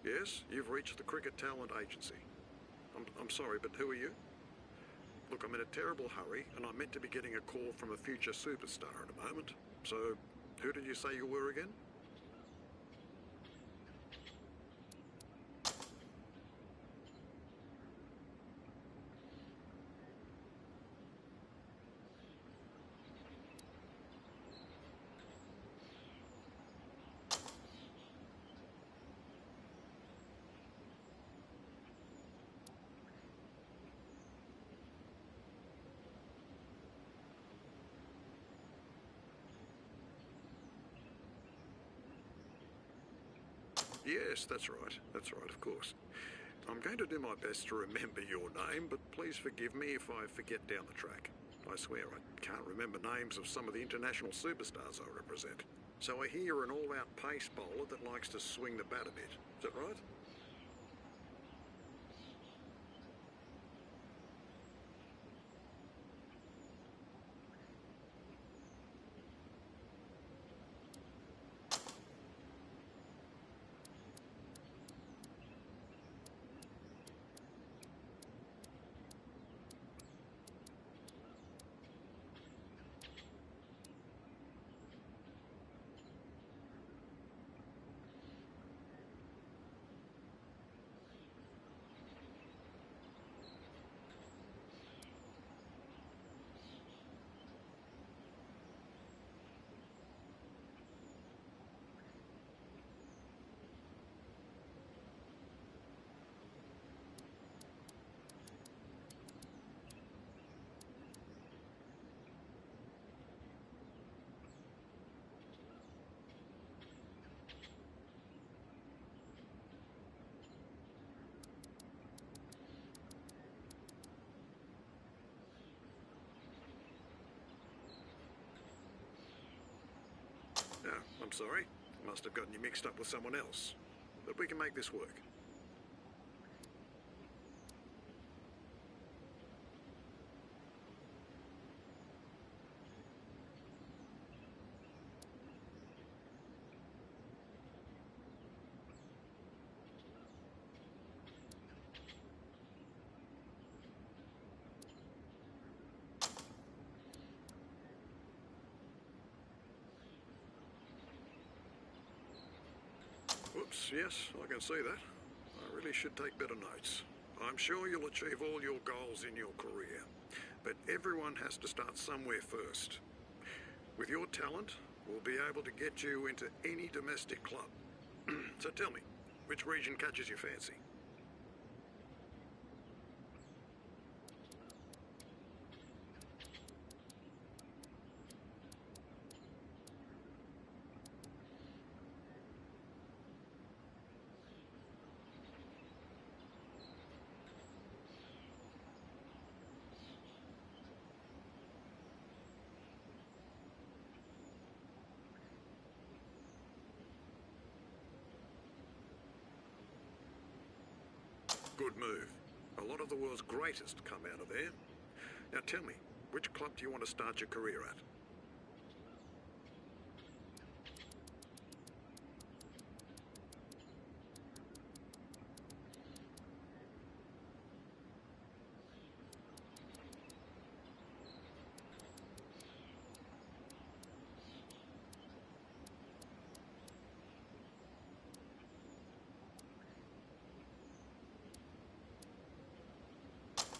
Yes, you've reached the Cricket Talent Agency. I'm sorry, but who are you? Look, I'm in a terrible hurry, and I'm meant to be getting a call from a future superstar in a moment. So, who did you say you were again? Yes, that's right. That's right, of course. I'm going to do my best to remember your name, but please forgive me if I forget down the track. I swear I can't remember names of some of the international superstars I represent. So I hear you're an all-out pace bowler that likes to swing the bat a bit. Is that right? No, I'm sorry. Must have gotten you mixed up with someone else. But we can make this work. Whoops, yes, I can see that. I really should take better notes. I'm sure you'll achieve all your goals in your career, but everyone has to start somewhere first. With your talent, we'll be able to get you into any domestic club. So tell me, which region catches your fancy? Good move. A lot of the world's greatest come out of there. Now tell me, which club do you want to start your career at?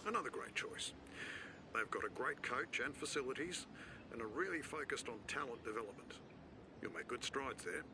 Another great choice. They've got a great coach and facilities, and are really focused on talent development. You'll make good strides there.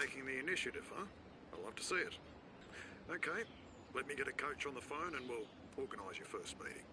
Taking the initiative, huh? I'll love to see it. Okay, let me get a coach on the phone and we'll organise your first meeting.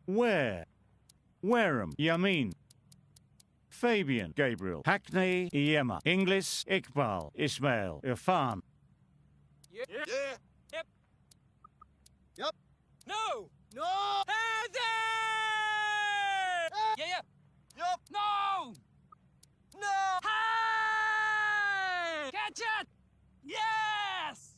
Where? Wareham, Yamin. Fabian, Gabriel, Hackney, Yema, Inglis, Iqbal, Ismail, Irfan. Yeah. Yep. Yep. No. No. Yeah. Yup. No. No. Hey! Catch it. Yes.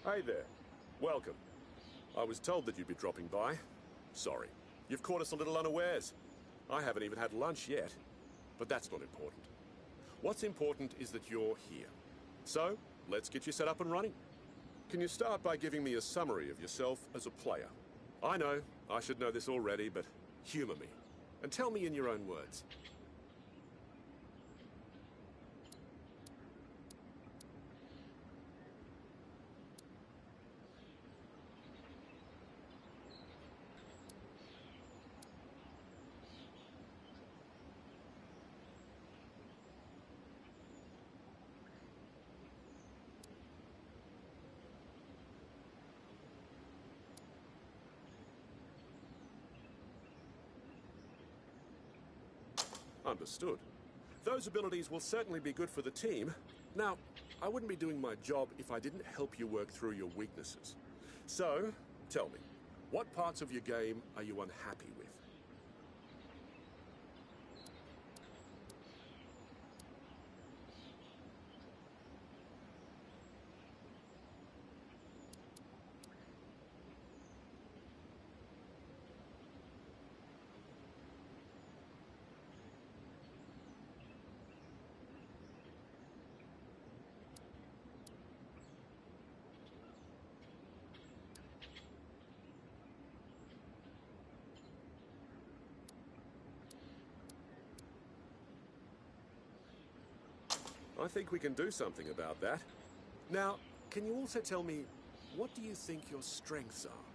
Hey there. Welcome. I was told that you'd be dropping by. Sorry. You've caught us a little unawares. I haven't even had lunch yet. But that's not important. What's important is that you're here. So, let's get you set up and running. Can you start by giving me a summary of yourself as a player? I know, I should know this already, but humor me. And tell me in your own words. Understood. Those abilities will certainly be good for the team. Now, I wouldn't be doing my job if I didn't help you work through your weaknesses. So, tell me, what parts of your game are you unhappy with? I think we can do something about that. Now, can you also tell me, what do you think your strengths are?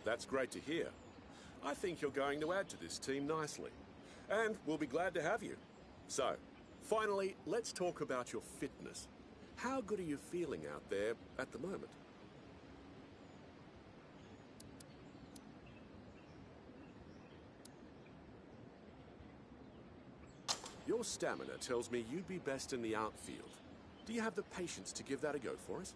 That's great to hear. I think you're going to add to this team nicely. And we'll be glad to have you. So, finally, let's talk about your fitness. How good are you feeling out there at the moment? Your stamina tells me you'd be best in the outfield. Do you have the patience to give that a go for us?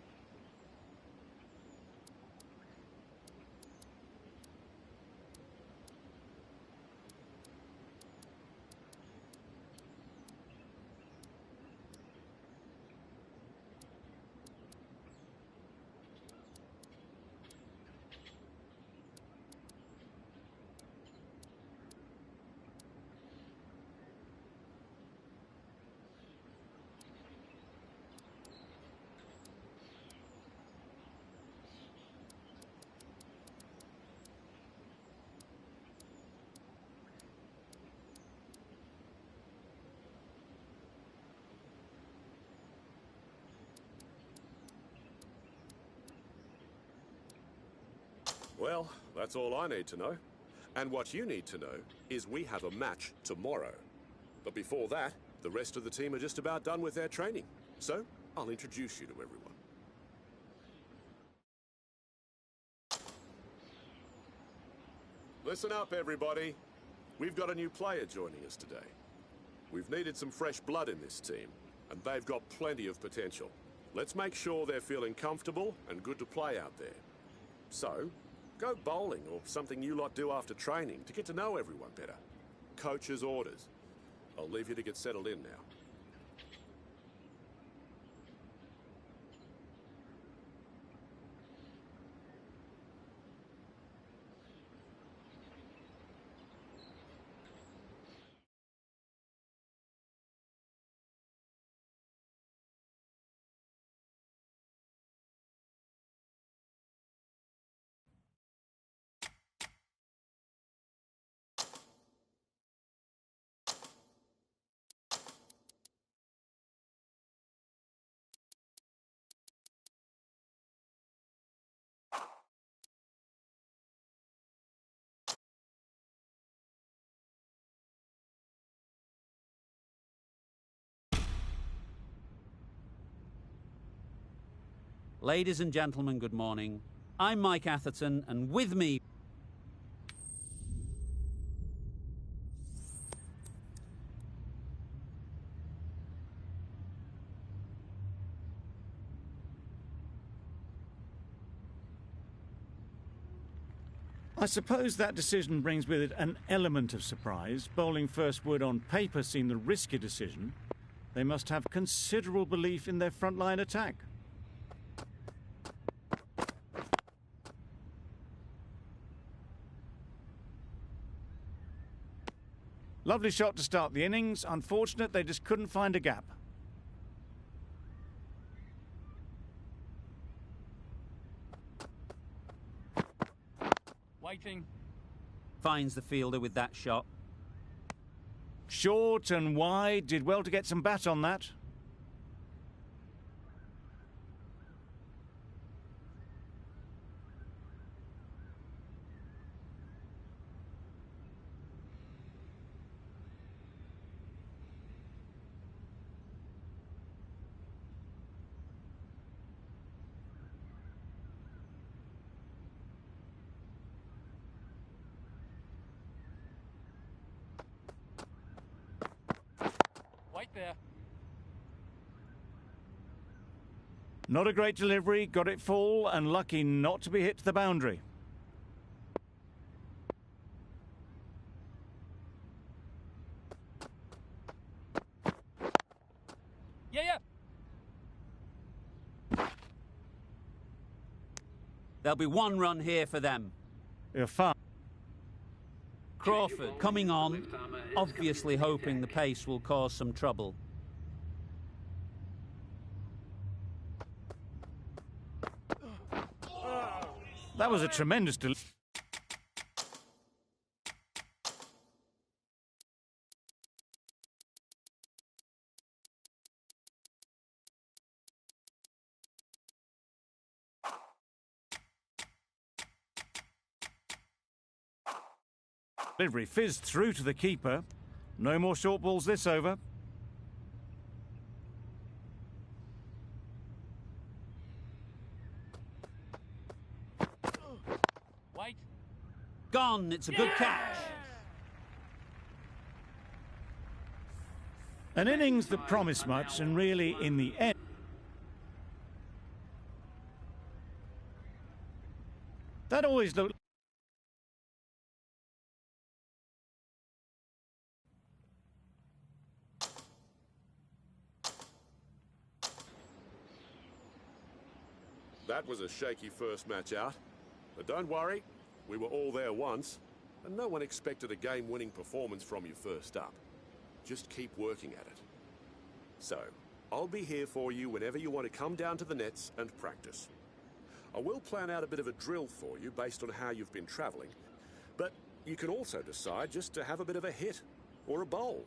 Well, that's all I need to know. And what you need to know is we have a match tomorrow. But before that, the rest of the team are just about done with their training. So, I'll introduce you to everyone. Listen up, everybody. We've got a new player joining us today. We've needed some fresh blood in this team, and they've got plenty of potential. Let's make sure they're feeling comfortable and good to play out there. So, go bowling or something you lot do after training to get to know everyone better. Coach's orders. I'll leave you to get settled in now. Ladies and gentlemen, good morning. I'm Mike Atherton, and with me... I suppose that decision brings with it an element of surprise. Bowling first would on paper seem the risky decision. They must have considerable belief in their frontline attack. Lovely shot to start the innings. Unfortunate they just couldn't find a gap. Waiting. finds the fielder with that shot. Short and wide. Did well to get some bat on that. Wait there. Not a great delivery, got it full and lucky not to be hit to the boundary. Yeah. There'll be one run here for them. You're far. Crawford coming on, obviously hoping the pace will cause some trouble. That was a tremendous delivery. Delivery fizzed through to the keeper. No more short balls this over. Wait. Gone, it's a good catch. An innings that promised much and really in the end. That always looked. That was a shaky first match out. But don't worry, we were all there once, and no one expected a game-winning performance from you first up. Just keep working at it. So, I'll be here for you whenever you want to come down to the nets and practice. I will plan out a bit of a drill for you based on how you've been travelling, but you can also decide just to have a bit of a hit or a bowl.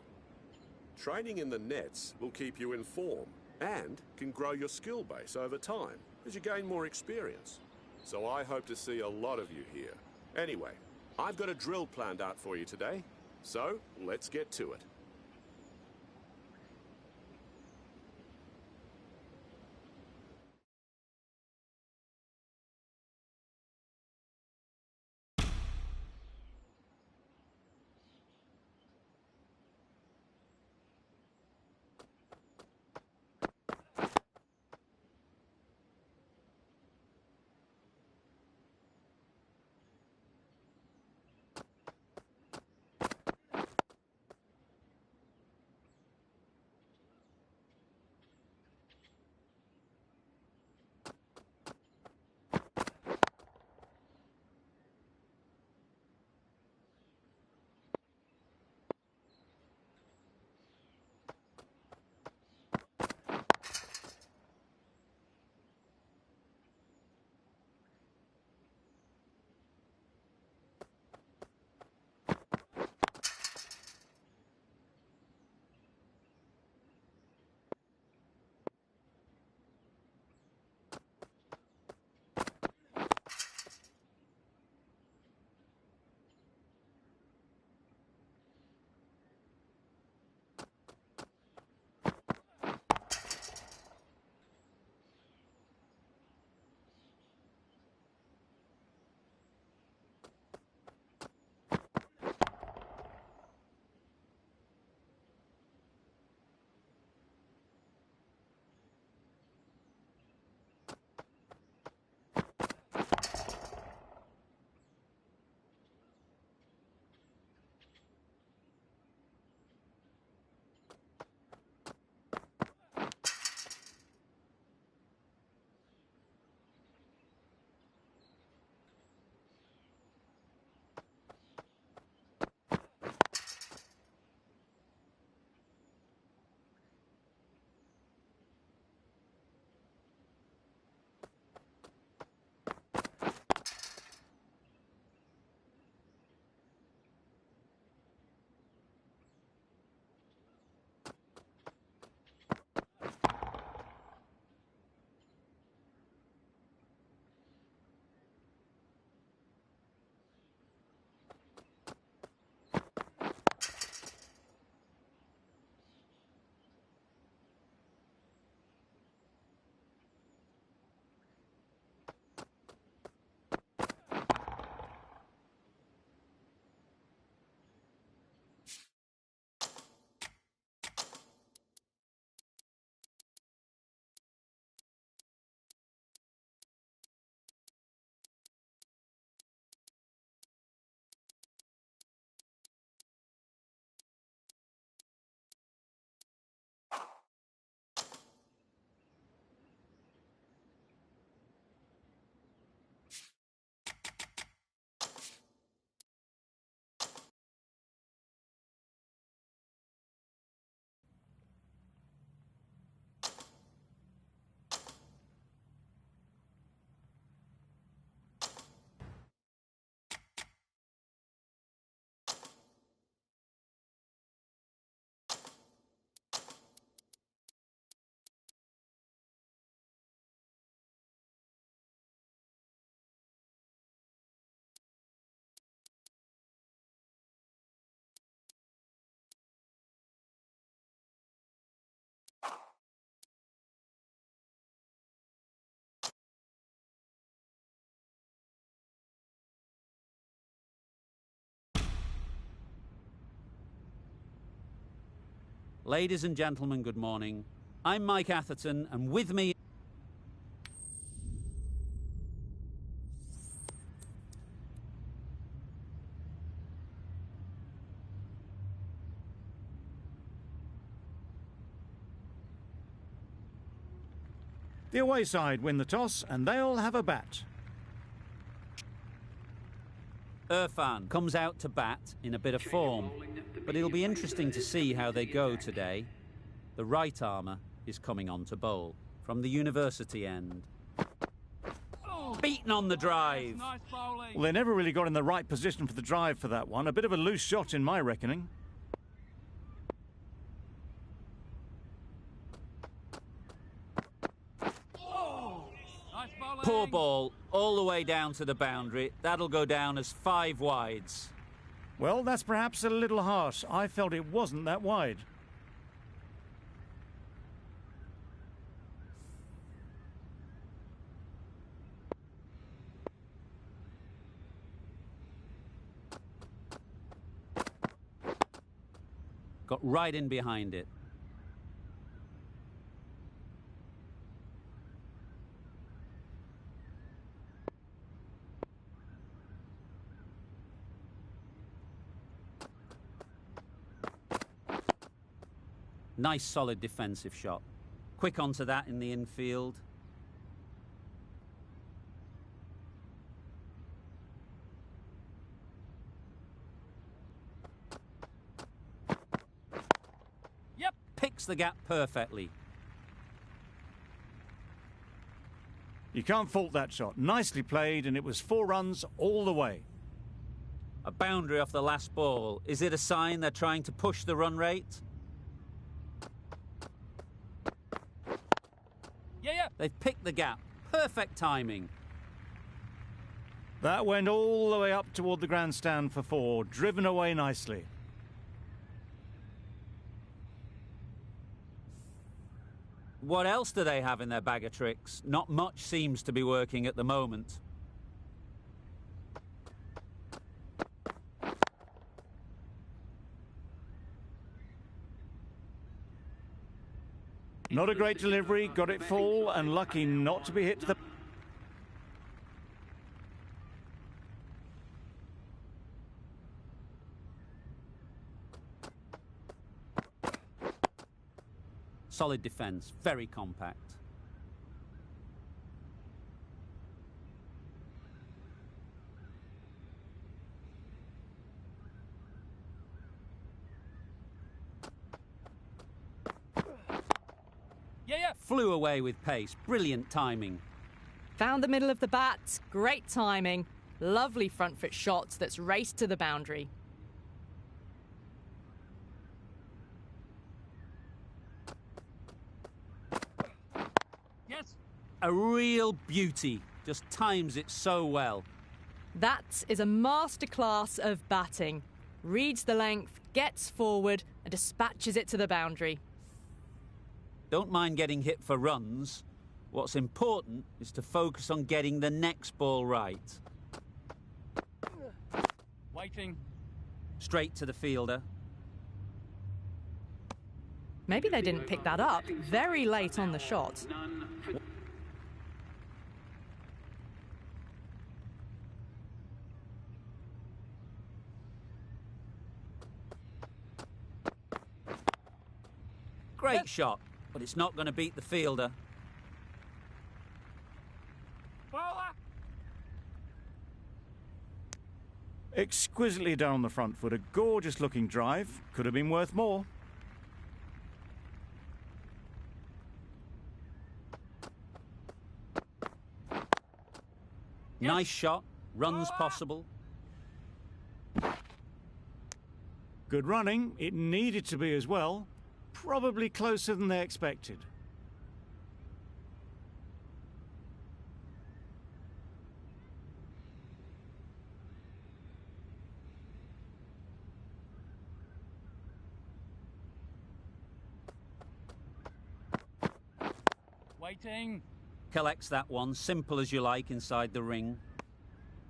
Training in the nets will keep you in form and can grow your skill base over time as you gain more experience. So I hope to see a lot of you here. Anyway, I've got a drill planned out for you today, so let's get to it. Ladies and gentlemen, good morning. I'm Mike Atherton, and with me... The away side win the toss, and they'll have a bat. Irfan comes out to bat in a bit of form, but it'll be interesting to see how they go today. The right armour is coming on to bowl from the university end. Beaten on the drive. Nice bowling. Well, they never really got in the right position for the drive for that one. A bit of a loose shot in my reckoning. Nice bowling. Poor ball, all the way down to the boundary. That'll go down as 5 wides. Well, that's perhaps a little harsh. I felt it wasn't that wide. Got right in behind it. Nice solid defensive shot. Quick onto that in the infield. Yep. Picks the gap perfectly. You can't fault that shot. Nicely played, and it was 4 runs all the way. A boundary off the last ball. Is it a sign they're trying to push the run rate? Yeah. They've picked the gap. Perfect timing. That went all the way up toward the grandstand for 4, driven away nicely. What else do they have in their bag of tricks? Not much seems to be working at the moment. Not a great delivery, got it full, and lucky not to be hit to the... Solid defence, very compact. Yeah. Flew away with pace, brilliant timing. Found the middle of the bat, great timing. Lovely front foot shot that's raced to the boundary. Yes. A real beauty, just times it so well. That is a masterclass of batting. Reads the length, gets forward and dispatches it to the boundary. Don't mind getting hit for runs. What's important is to focus on getting the next ball right. Waiting. Straight to the fielder. Maybe they didn't pick that up very late on the shot. Great shot, but it's not going to beat the fielder. Bowler. Exquisitely down the front foot, a gorgeous looking drive. Could have been worth more. Nice shot, runs possible. Good running, it needed to be as well. Probably closer than they expected. Waiting. Collects that one, simple as you like, inside the ring.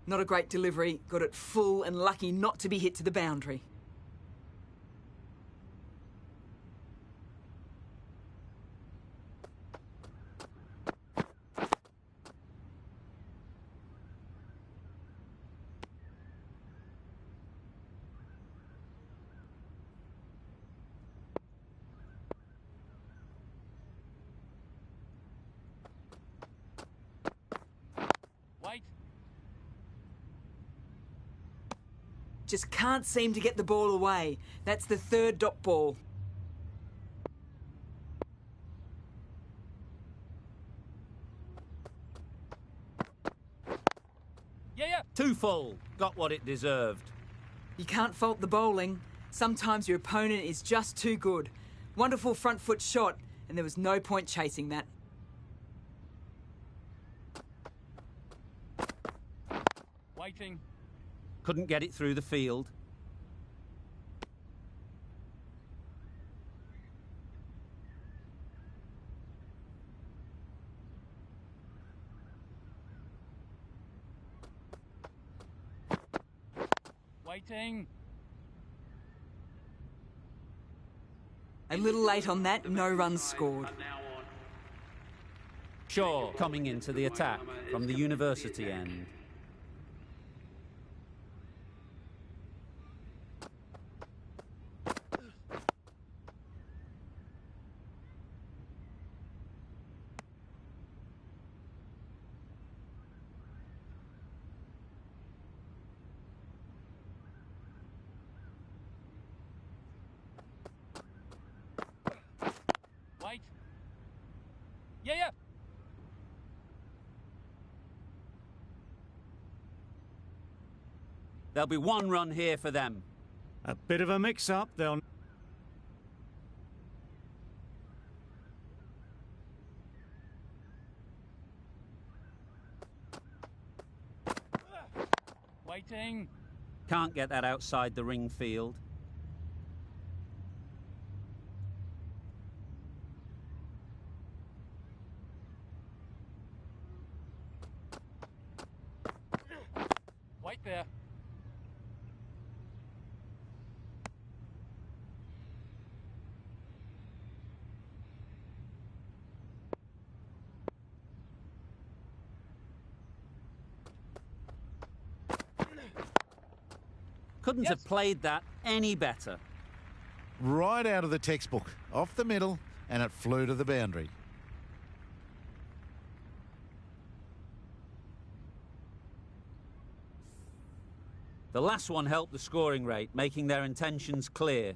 Not a great delivery, got it full and lucky not to be hit to the boundary. Just can't seem to get the ball away. That's the third dot ball. Yeah. Too full. Got what it deserved. You can't fault the bowling. Sometimes your opponent is just too good. Wonderful front foot shot, and there was no point chasing that. Waiting. Couldn't get it through the field. Waiting. A little late on that, no runs scored. Shaw coming into the attack from the university end. Wait. Yeah. There'll be one run here for them. A bit of a mix-up. They'll... Waiting. Can't get that outside the ring field. Wait there. Couldn't have played that any better. Right out of the textbook, off the middle, and it flew to the boundary. The last one helped the scoring rate, making their intentions clear.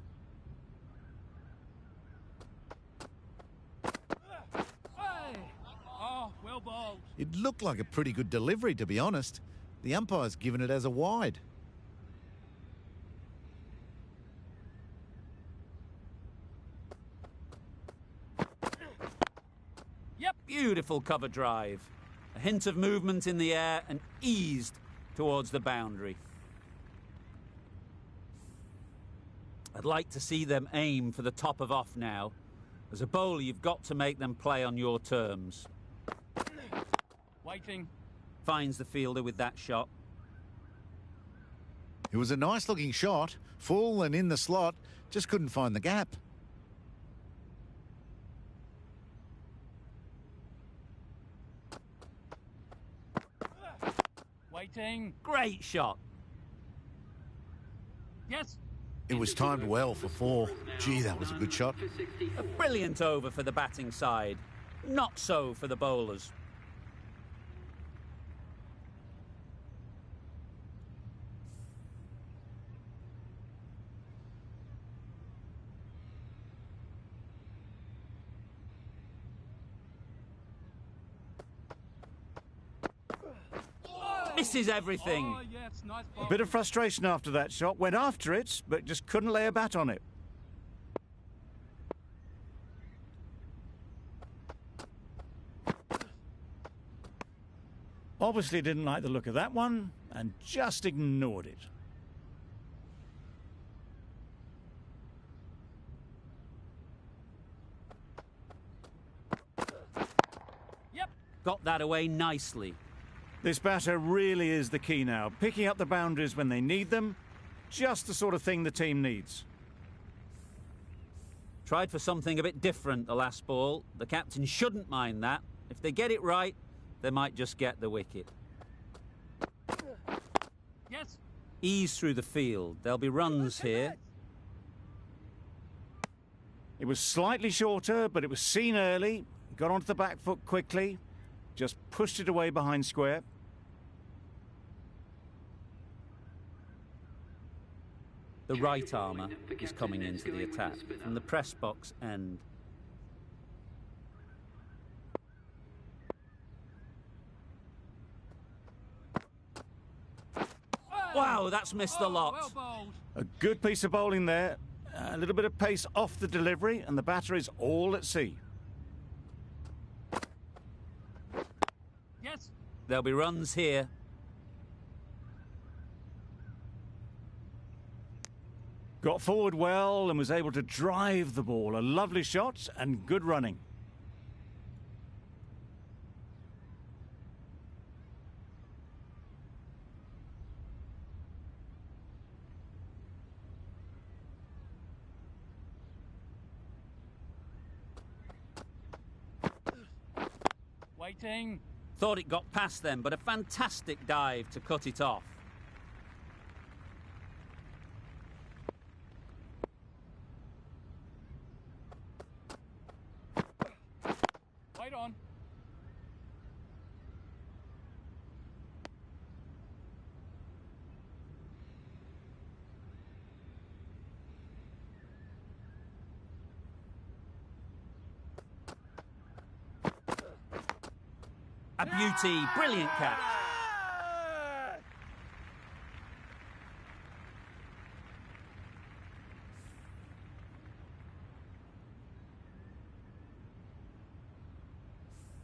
Oh, well bowled. It looked like a pretty good delivery, to be honest. The umpire's given it as a wide. Beautiful cover drive. A hint of movement in the air and eased towards the boundary. I'd like to see them aim for the top of off now. As a bowler, you've got to make them play on your terms. Waiting. Finds the fielder with that shot. It was a nice-looking shot, full and in the slot, just couldn't find the gap. Waiting. Great shot. Yes. It was timed well for 4. Gee, that was a good shot. A brilliant over for the batting side. Not so for the bowlers. Misses everything. Oh, yes, nice A ball. bit of frustration after that shot. Went after it, but just couldn't lay a bat on it. Obviously didn't like the look of that one and just ignored it. Yep. Got that away nicely. This batter really is the key now. Picking up the boundaries when they need them. Just the sort of thing the team needs. Tried for something a bit different the last ball. The captain shouldn't mind that. If they get it right, they might just get the wicket. Yes. Ease through the field. There'll be runs here. It was slightly shorter, but it was seen early. Got onto the back foot quickly. Just pushed it away behind square. The right armour is coming into the attack from the press box end. Wow, that's missed a lot. Well bowled. A good piece of bowling there. A little bit of pace off the delivery, and the batter is all at sea. Yes. There'll be runs here. Got forward well and was able to drive the ball. A lovely shot and good running. Waiting. Thought it got past them, but a fantastic dive to cut it off. Wait on. A beauty, brilliant catch.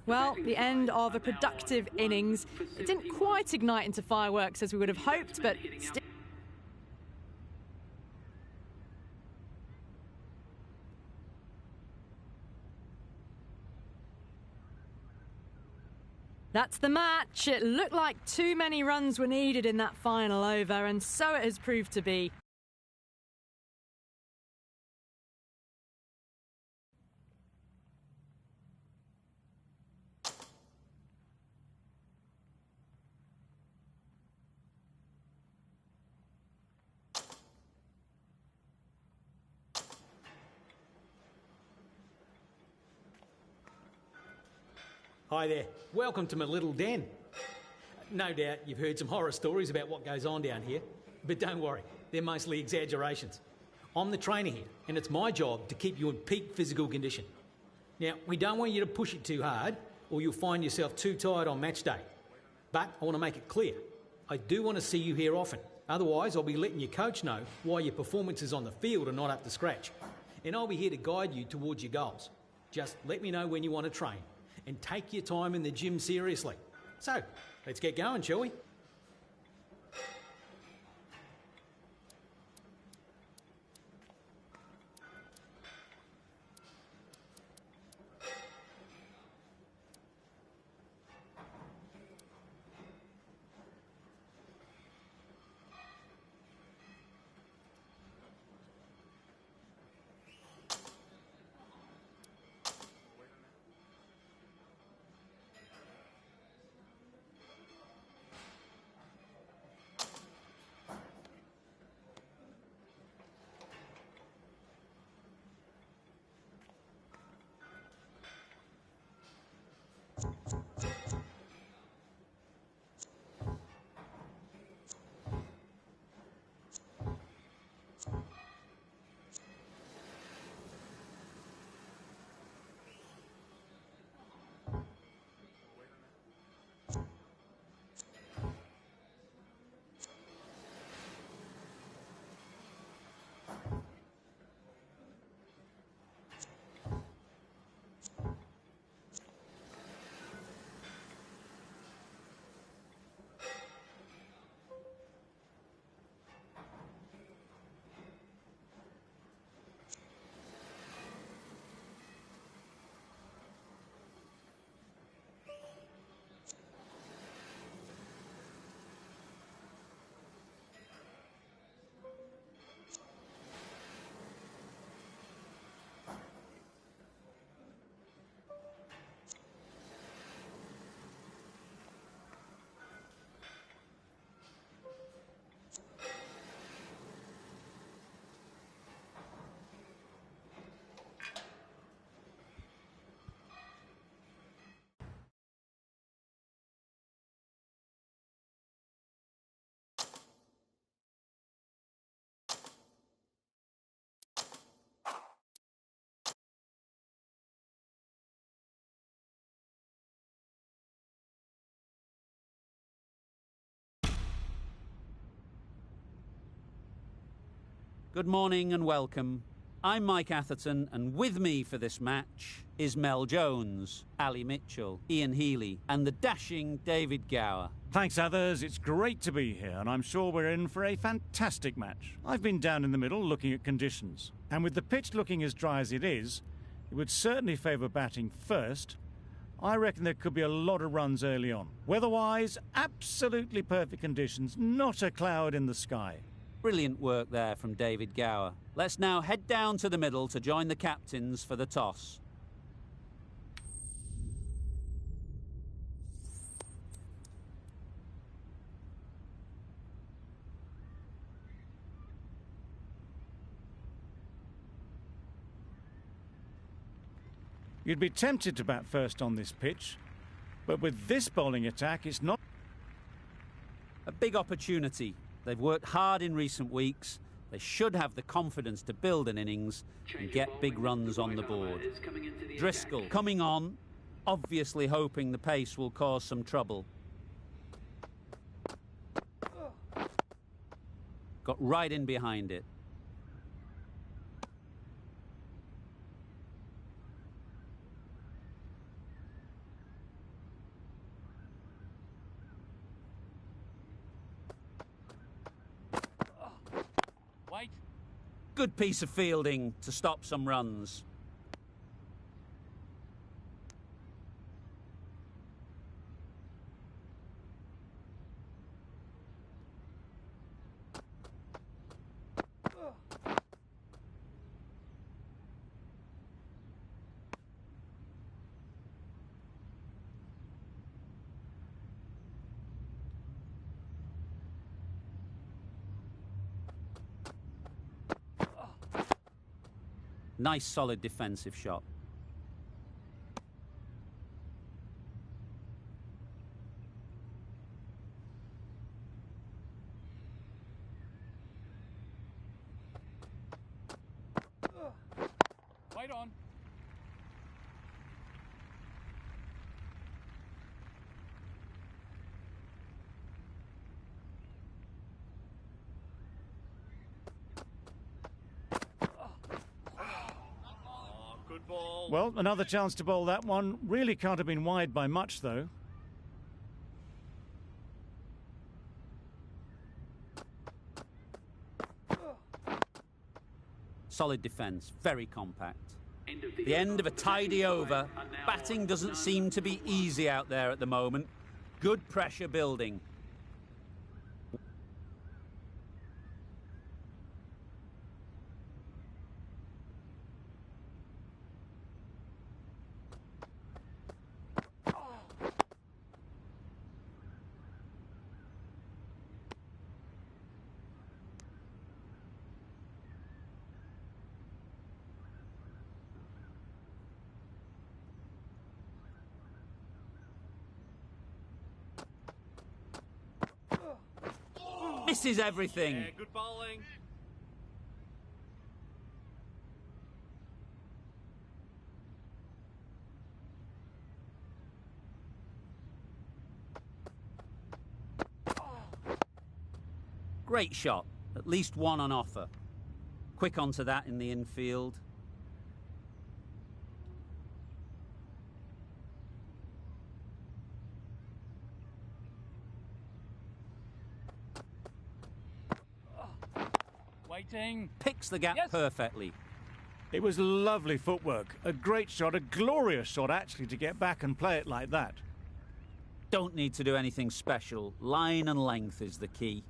Well, the end of a productive innings. It didn't quite ignite into fireworks as we would have hoped, but still. That's the match. It looked like too many runs were needed in that final over, and so it has proved to be. Hi there. Welcome to my little den. No doubt you've heard some horror stories about what goes on down here, but don't worry, they're mostly exaggerations. I'm the trainer here, and it's my job to keep you in peak physical condition. Now, we don't want you to push it too hard, or you'll find yourself too tired on match day. But I want to make it clear, I do want to see you here often. Otherwise, I'll be letting your coach know why your performances on the field are not up to scratch. And I'll be here to guide you towards your goals. Just let me know when you want to train. And take your time in the gym seriously. So, let's get going, shall we? Good morning and welcome. I'm Mike Atherton, and with me for this match is Mel Jones, Ali Mitchell, Ian Healy, and the dashing David Gower. Thanks, others. It's great to be here, and I'm sure we're in for a fantastic match. I've been down in the middle looking at conditions, and with the pitch looking as dry as it is, it would certainly favour batting first. I reckon there could be a lot of runs early on. Weather-wise, absolutely perfect conditions, not a cloud in the sky. Brilliant work there from David Gower. Let's now head down to the middle to join the captains for the toss. You'd be tempted to bat first on this pitch, but with this bowling attack, it's not. A big opportunity. They've worked hard in recent weeks. They should have the confidence to build an innings and get big runs on the board. Driscoll coming on, obviously hoping the pace will cause some trouble. Got right in behind it. Good piece of fielding to stop some runs. Nice solid defensive shot. Wait on. Well, another chance to bowl that one. Really can't have been wide by much, though. Solid defence, very compact. The end of a tidy over. Batting doesn't seem to be easy out there at the moment. Good pressure building. Misses everything. Yeah, good bowling. Great shot. At least one on offer. Quick onto that in the infield. Waiting. Picks the gap perfectly. It was lovely footwork. A great shot, a glorious shot, actually, to get back and play it like that. Don't need to do anything special. Line and length is the key.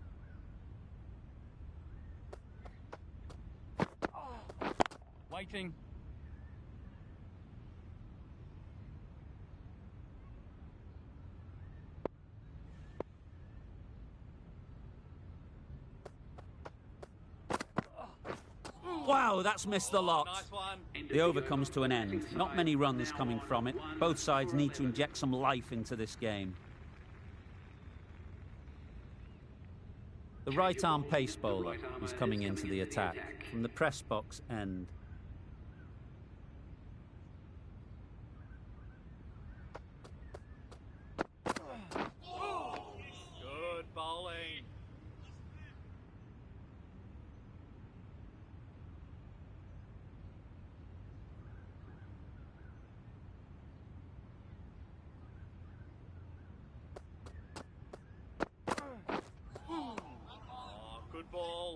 Waiting. Wow, that's missed the lot. Nice one. The over comes to an end. Not many runs coming from it. Both sides need to inject some life into this game. The right-arm pace bowler is coming into the attack from the press box end. Good bowling.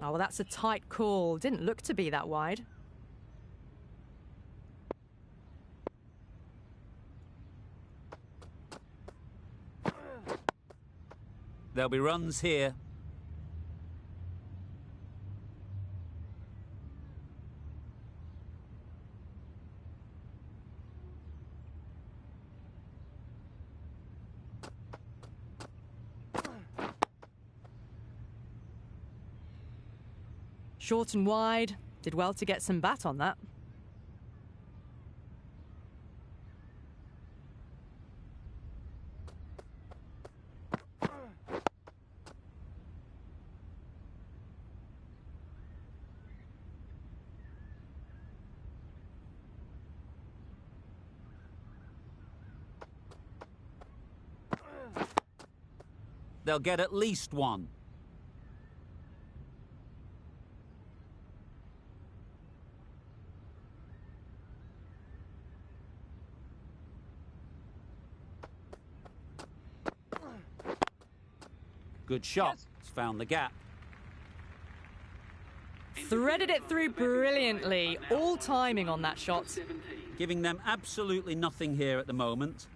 ball. Oh, well, that's a tight call. Didn't look to be that wide. There'll be runs here. Short and wide. Did well to get some bat on that. They'll get at least one. Good shot. It's found the gap. Threaded it through brilliantly. All timing on that shot. Giving them absolutely nothing here at the moment.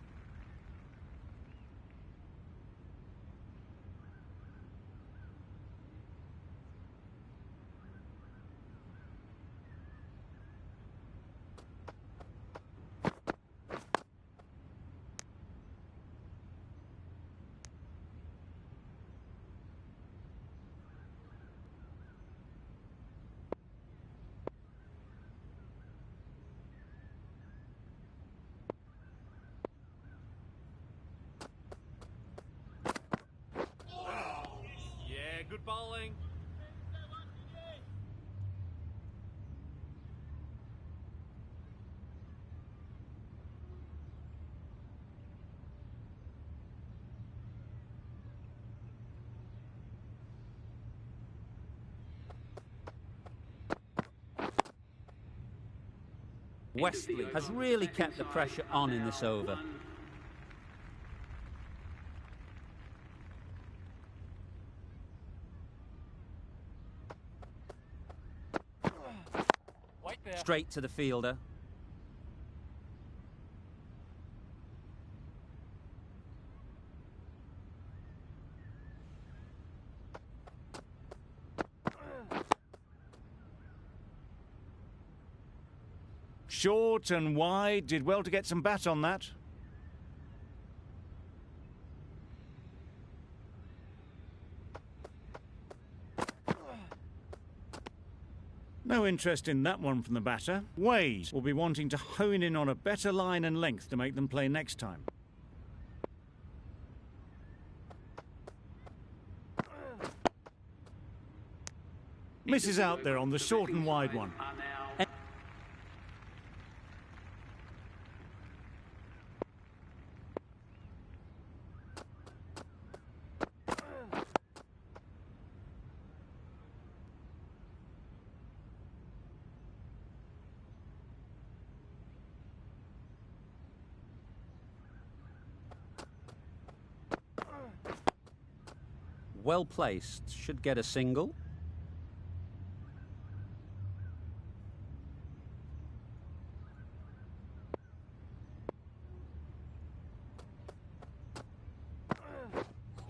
Yeah, good bowling. Wesley has really kept the pressure on in this over. Wait there. Straight to the fielder. Short and wide. Did well to get some bat on that. No interest in that one from the batter. Wade will be wanting to hone in on a better line and length to make them play next time. Misses out there on the short and wide one. Well placed. Should get a single.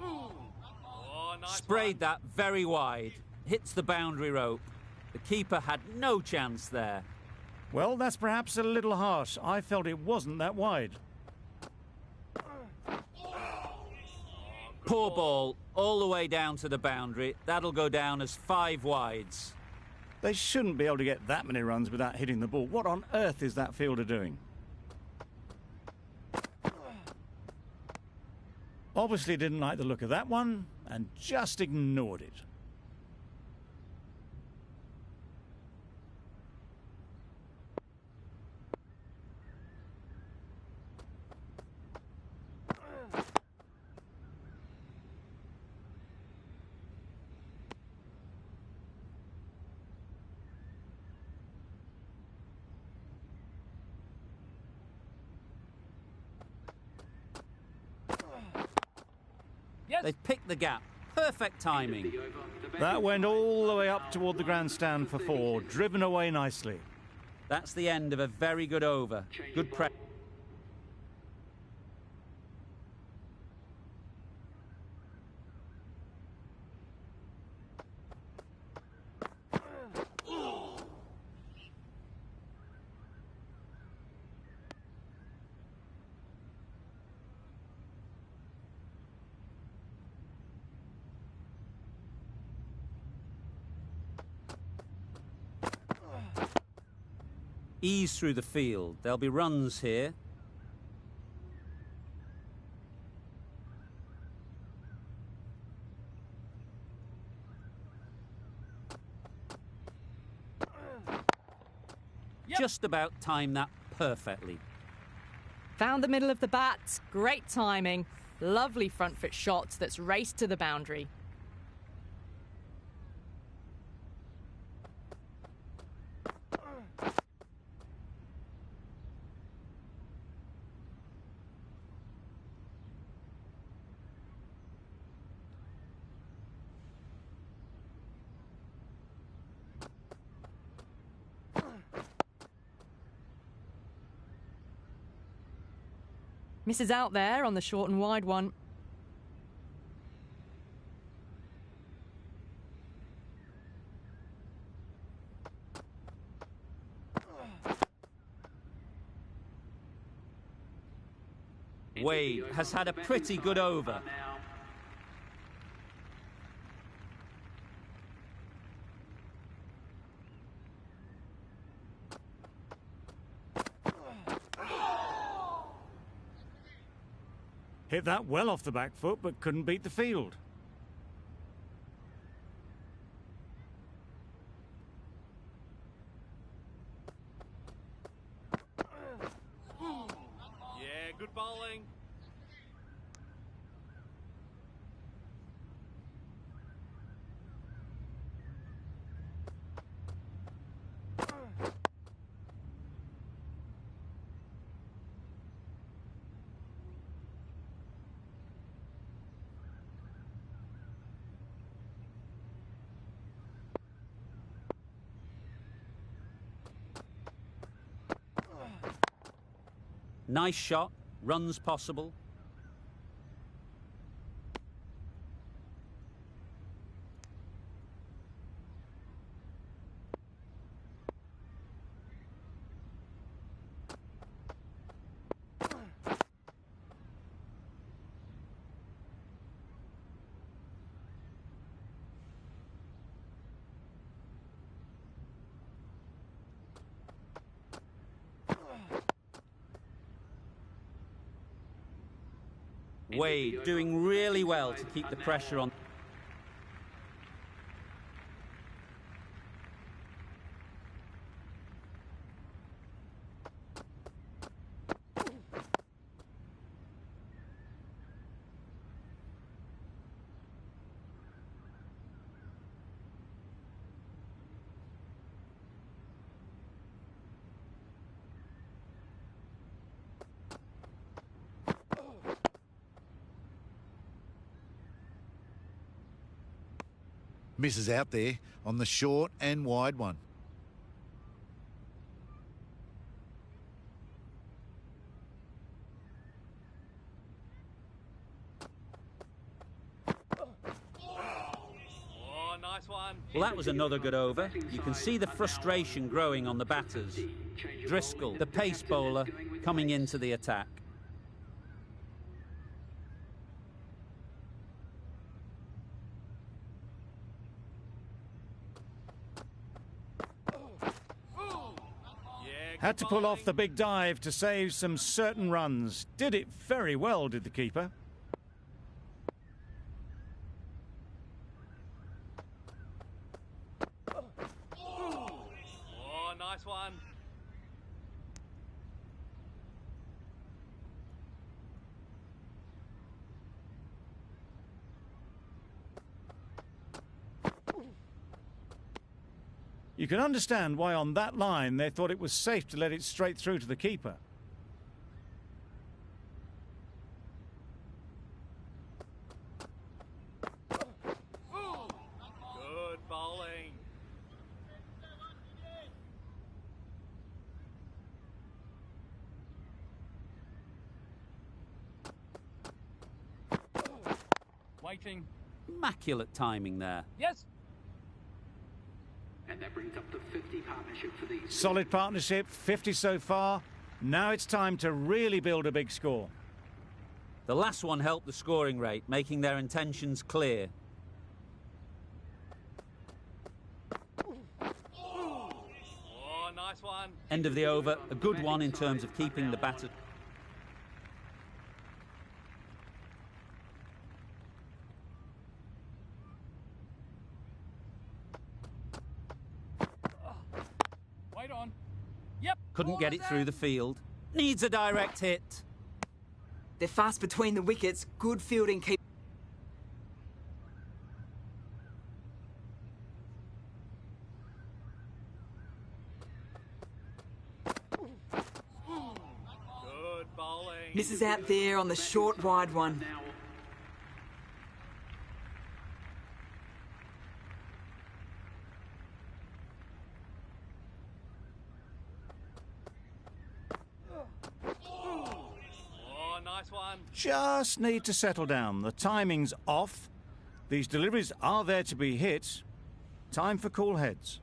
Oh, nice Sprayed that very wide. Hits the boundary rope. The keeper had no chance there. Well, that's perhaps a little harsh. I felt it wasn't that wide. Poor ball, all the way down to the boundary. That'll go down as 5 wides. They shouldn't be able to get that many runs without hitting the ball. What on earth is that fielder doing? Obviously didn't like the look of that one and just ignored it. Yes. They've picked the gap. Perfect timing. That went all the way up toward the grandstand for 4, driven away nicely. That's the end of a very good over. Good prep. Ease through the field. There'll be runs here. Just about timed that perfectly. Found the middle of the bat. Great timing. Lovely front foot shot that's raced to the boundary. Misses out there on the short and wide one. Wade has had a pretty good over. Hit that well off the back foot, but couldn't beat the field. Yeah, good bowling. Nice shot. Runs possible. Wade doing really well to keep the pressure on. Misses out there on the short and wide one. Oh, nice one. Well, that was another good over. You can see the frustration growing on the batters. Driscoll, the pace bowler, coming into the attack. Had to pull off the big dive to save some certain runs. Did it very well, did the keeper. Oh, nice one. You can understand why on that line they thought it was safe to let it straight through to the keeper. Waiting. Immaculate timing there. Yes. And that brings up the 50 partnership for these. Solid partnership, 50 so far. Now it's time to really build a big score. The last one helped the scoring rate, making their intentions clear. Oh, nice one. End of the over, a good one in terms of keeping the batter. Wait on. Yep. Couldn't get it through the field. Needs a direct hit. They're fast between the wickets. Good fielding keep. Good bowling. Misses out there on the short wide one. Oh, nice one. Just need to settle down. The timing's off. These deliveries are there to be hit. Time for cool heads.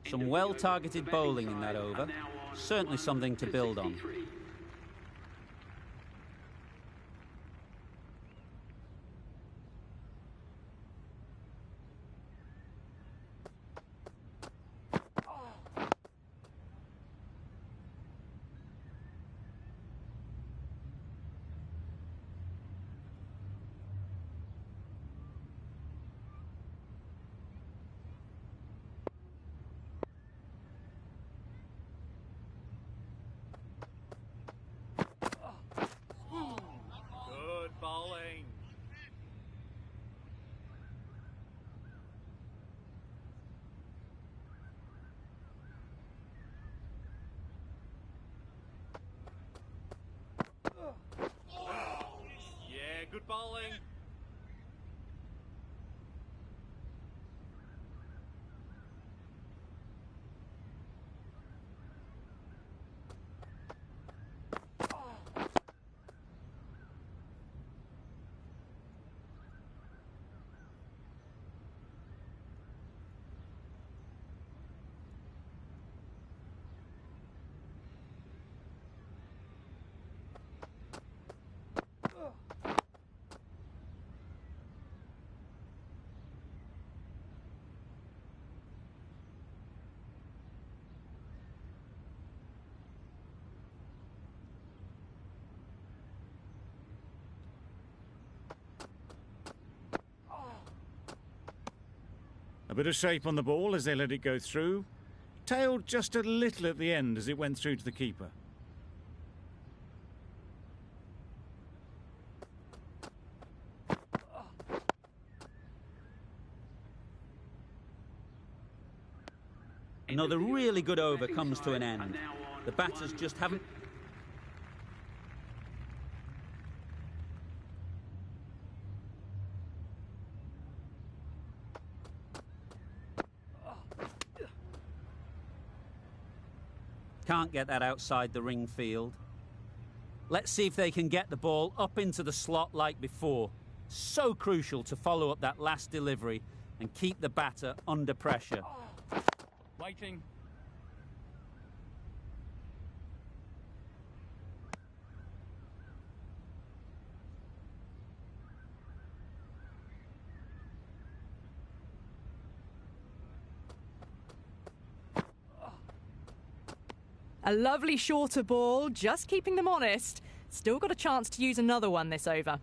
Some well-targeted bowling in that over. Certainly something to build on. Good bowling. Yeah, good bowling. A bit of shape on the ball as they let it go through. Tailed just a little at the end as it went through to the keeper. Another really good over comes to an end. The batters just haven't... Can't get that outside the ring field. Let's see if they can get the ball up into the slot like before. So crucial to follow up that last delivery and keep the batter under pressure. Waiting. A lovely shorter ball, just keeping them honest. Still got a chance to use another one this over.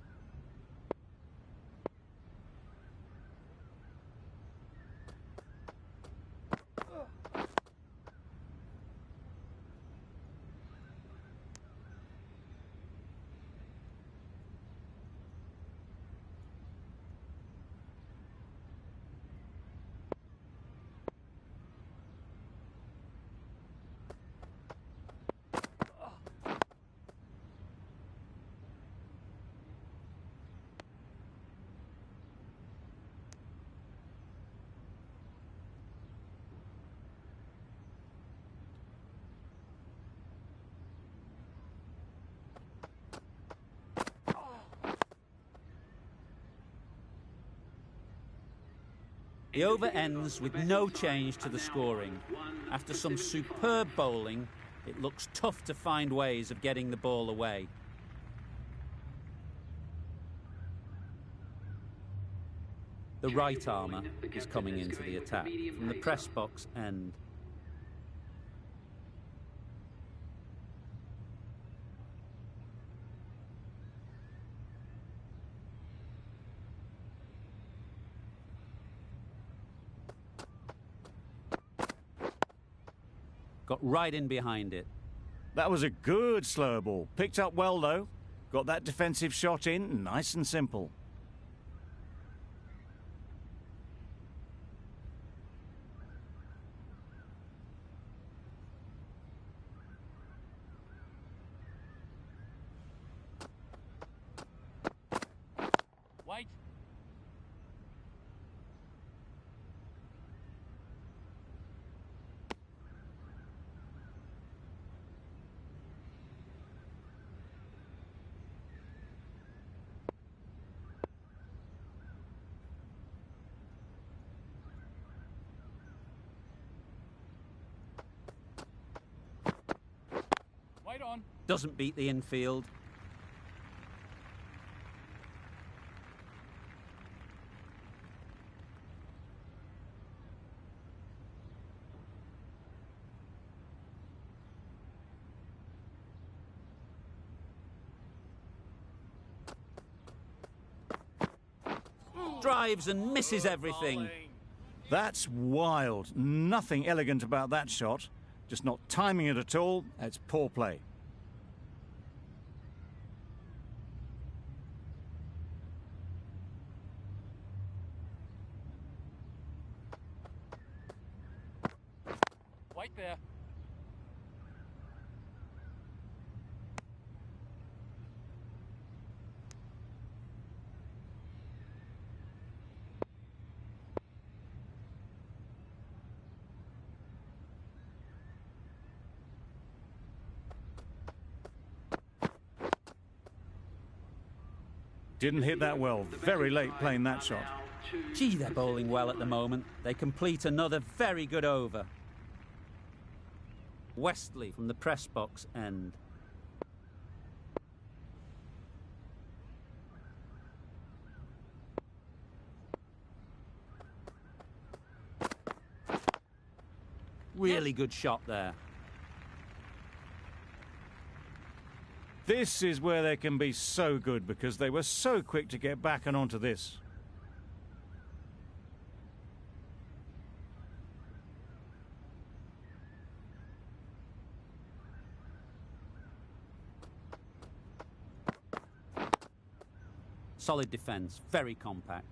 The over ends with no change to the scoring. After some superb bowling, it looks tough to find ways of getting the ball away. The right armour is coming into the attack from the press box end. Got right in behind it. That was a good slow ball. Picked up well, though. Got that defensive shot in, nice and simple. Wait. Wait on. Doesn't beat the infield. Drives and misses everything. That's wild. Nothing elegant about that shot. Just not timing it at all. It's poor play. Wait there. Didn't hit that well. Very late playing that shot. Gee, they're bowling well at the moment. They complete another very good over. Westley from the press box end. Really good shot there. This is where they can be so good because they were so quick to get back and onto this. Solid defence, very compact.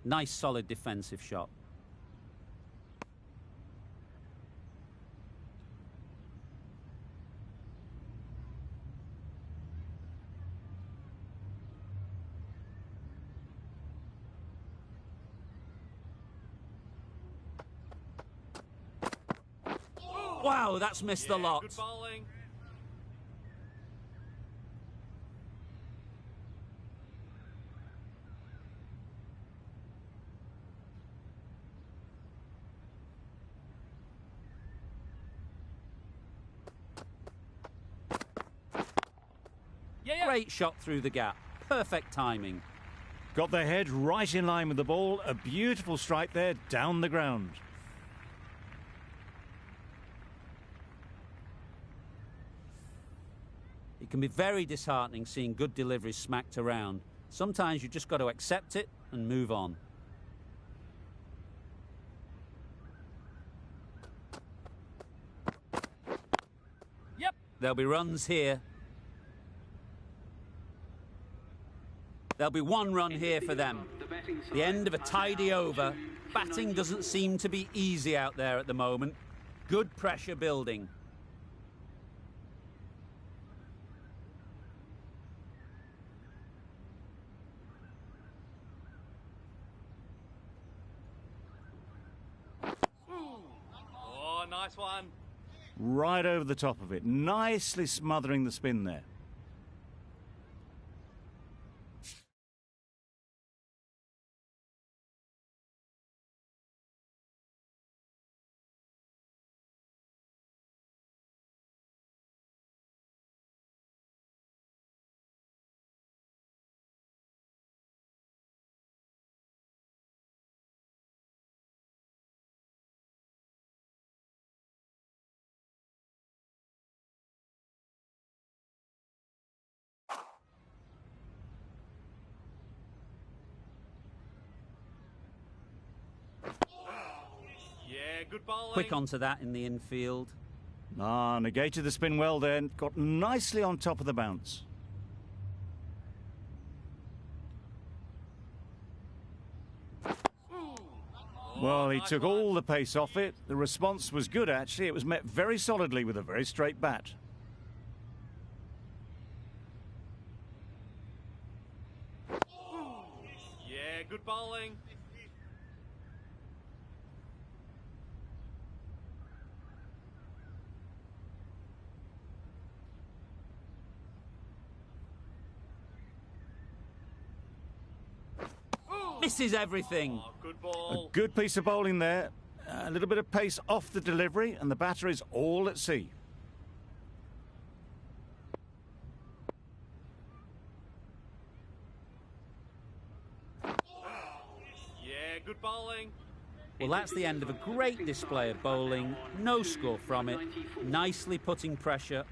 Nice solid defensive shot. Wow, that's missed the lot. Good bowling. Great shot through the gap. Perfect timing. Got their head right in line with the ball. A beautiful strike there down the ground. It can be very disheartening seeing good deliveries smacked around. Sometimes you just got to accept it and move on. Yep. There'll be runs here. There'll be one run here for them. The end of a tidy over. Batting doesn't seem to be easy out there at the moment. Good pressure building. nice one. Right over the top of it, nicely smothering the spin there. Yeah, good bowling. Quick onto that in the infield. Ah, negated the spin well there, got nicely on top of the bounce. Well, he took all the pace off it. The response was good, actually. It was met very solidly with a very straight bat. Yeah, good bowling. Misses everything. Oh, good ball. A good piece of bowling there. A little bit of pace off the delivery, and the batter is all at sea. Yeah, good bowling. Well, that's the end of a great display of bowling. No score from it. Nicely putting pressure.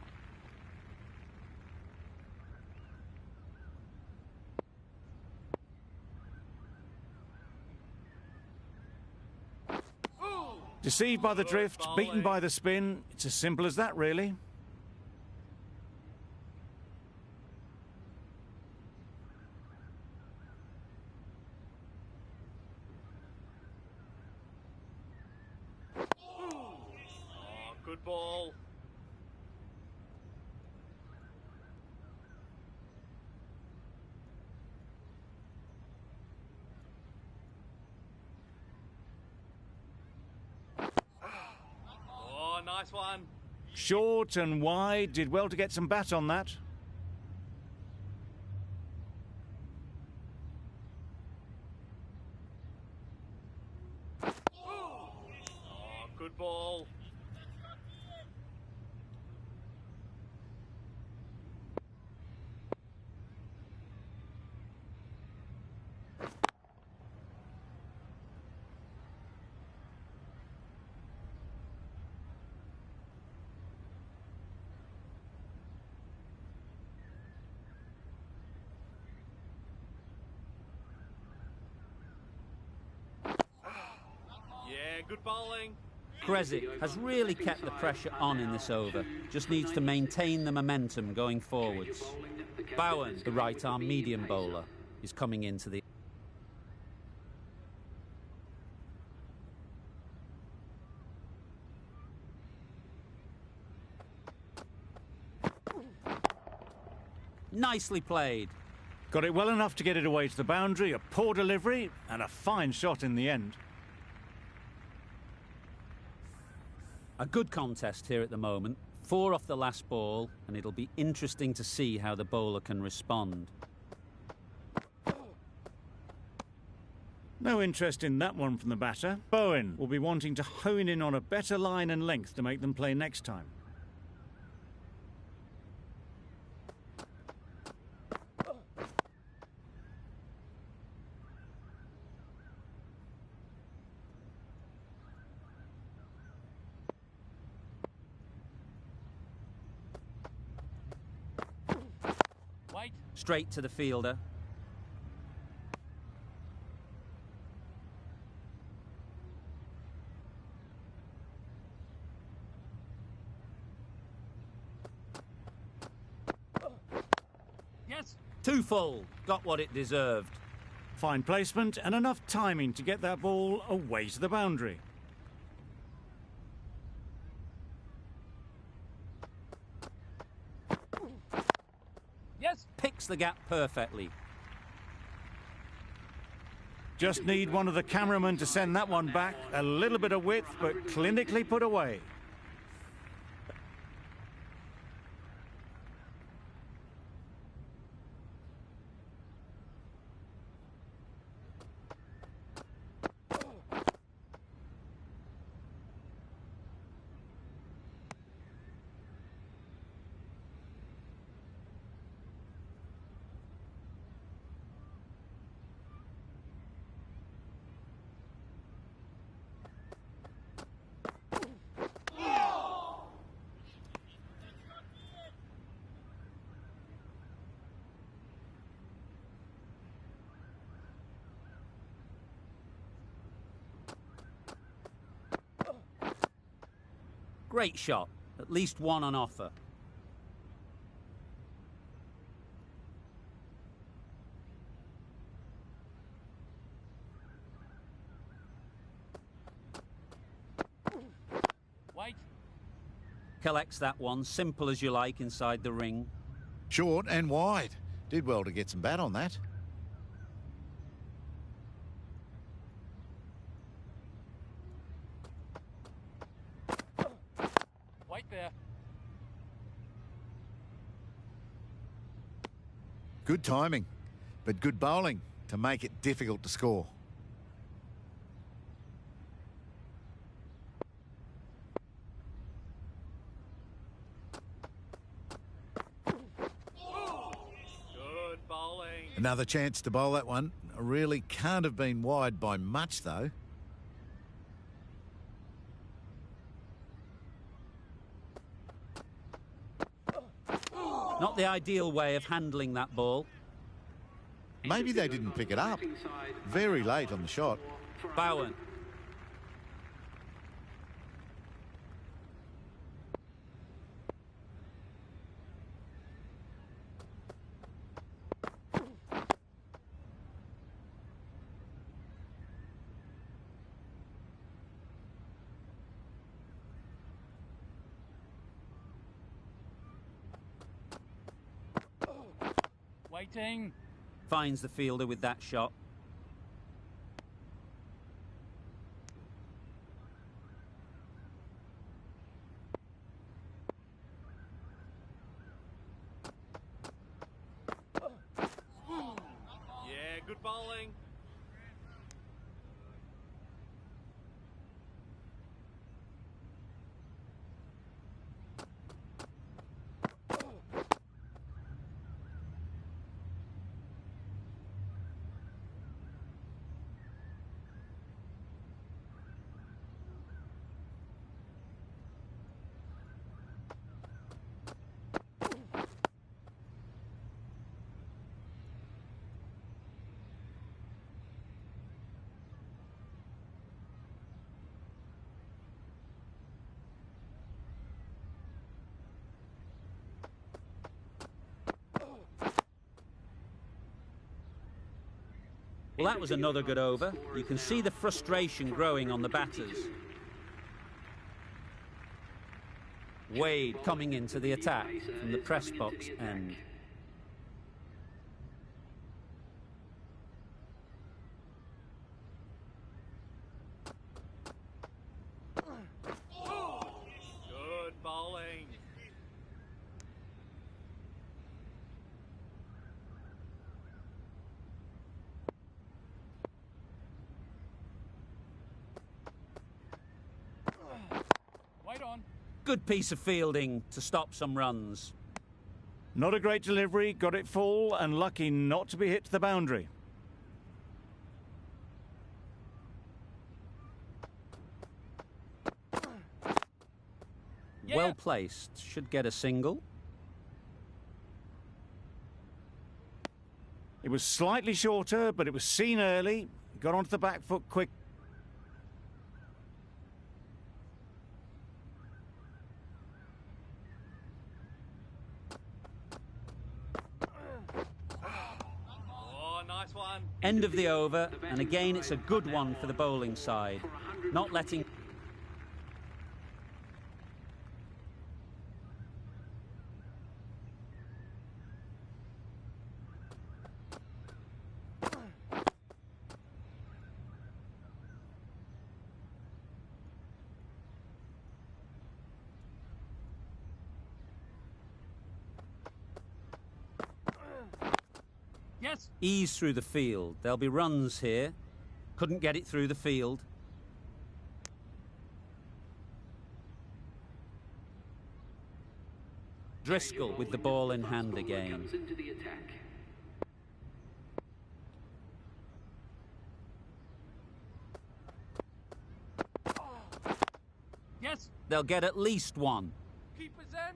Deceived by the drift, beaten by the spin. It's as simple as that, really. Oh, good ball. Oh, nice one. Short and wide, did well to get some bat on that. Oh, good ball. Yeah, good bowling. Kresic has really kept the pressure on in this over. Just needs to maintain the momentum going forwards. Bowen, the right-arm medium bowler, is coming into the... Nicely played. Got it well enough to get it away to the boundary, a poor delivery, and a fine shot in the end. A good contest here at the moment. 4 off the last ball, and it'll be interesting to see how the bowler can respond. No interest in that one from the batter. Bowen will be wanting to hone in on a better line and length to make them play next time. Wait. Straight to the fielder. Yes. 2 full. Got what it deserved. Fine placement and enough timing to get that ball away to the boundary. Yes. Picks the gap perfectly. Just need one of the cameramen to send that one back. A little bit of width, but clinically put away. Great shot. At least one on offer. Wait. Collects that one, simple as you like, inside the ring. Short and wide. Did well to get some bat on that. Wait there. Good timing, but good bowling to make it difficult to score. Good bowling. Another chance to bowl that one. Really can't have been wide by much, though. Not the ideal way of handling that ball. Maybe they didn't pick it up. Very late on the shot. Bowen. Waiting. Finds the fielder with that shot. Yeah, good bowling. Well, that was another good over. You can see the frustration growing on the batters. Wade coming into the attack from the press box end. Good bowling. Wait on. Good piece of fielding to stop some runs. Not a great delivery, got it full and lucky not to be hit to the boundary. Yeah. Well placed. Should get a single. It was slightly shorter, but it was seen early. Got onto the back foot quick. Oh, nice one. End of the over, and again it's a good one for the bowling side. Not letting... Yes. Ease through the field. There'll be runs here. Couldn't get it through the field. Driscoll with the ball in hand again. Comes into the attack. Yes. They'll get at least one. Keeper's end.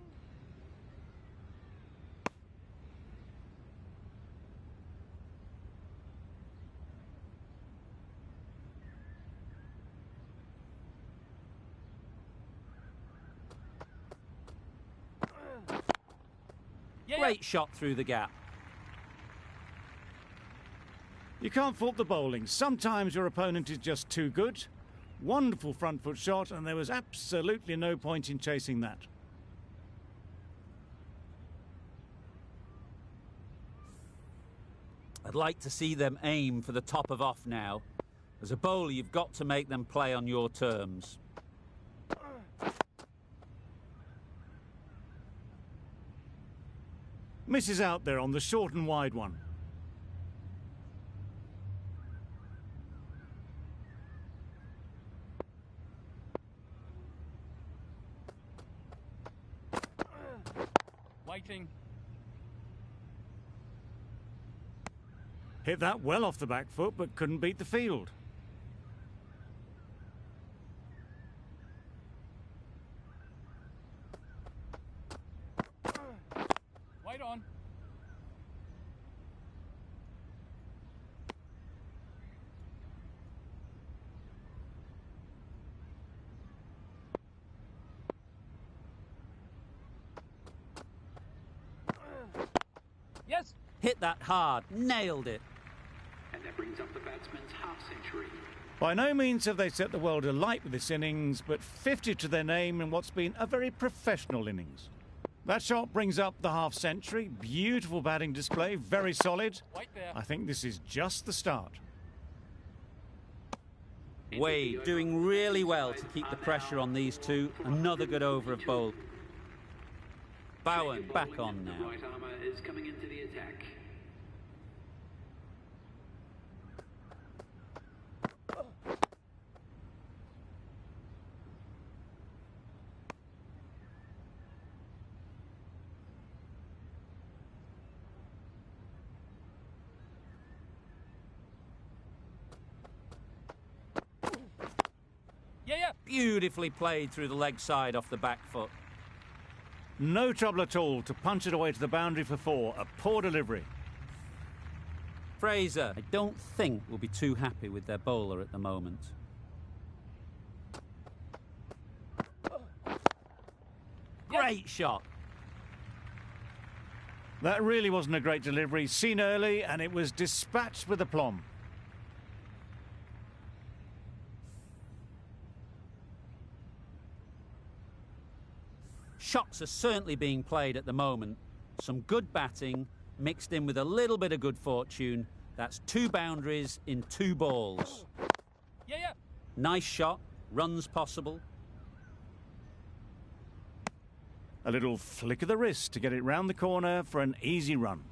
Yeah. Great shot through the gap. You can't fault the bowling. Sometimes your opponent is just too good. Wonderful front foot shot, and there was absolutely no point in chasing that. I'd like to see them aim for the top of off now. As a bowler, you've got to make them play on your terms. Misses out there on the short and wide one. Waiting. Hit that well off the back foot, but couldn't beat the field. Wait on. Yes. Hit that hard. Nailed it. And that brings up the batsman's half century. By no means have they set the world alight with this innings, but 50 to their name in what's been a very professional innings. That shot brings up the half century. Beautiful batting display, very solid. Wait there. I think this is just the start. Wade doing really well to keep the pressure on these two. Another good over of bowl. Bowen back on The now. right armour is coming into the attack. Yeah. Beautifully played through the leg side off the back foot. No trouble at all to punch it away to the boundary for 4. A poor delivery. Fraser, I don't think will be too happy with their bowler at the moment. Great shot. That really wasn't a great delivery. Seen early, and it was dispatched with aplomb. Shots are certainly being played at the moment. Some good batting mixed in with a little bit of good fortune. That's 2 boundaries in 2 balls. Yeah. Nice shot. Runs possible. A little flick of the wrist to get it round the corner for an easy run.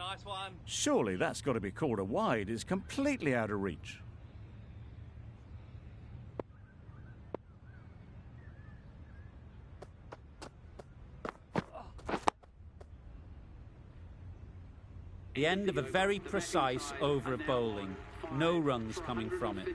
Nice one. Surely that's got to be called a wide. It's completely out of reach. The end of a very precise over of bowling. No runs coming from it.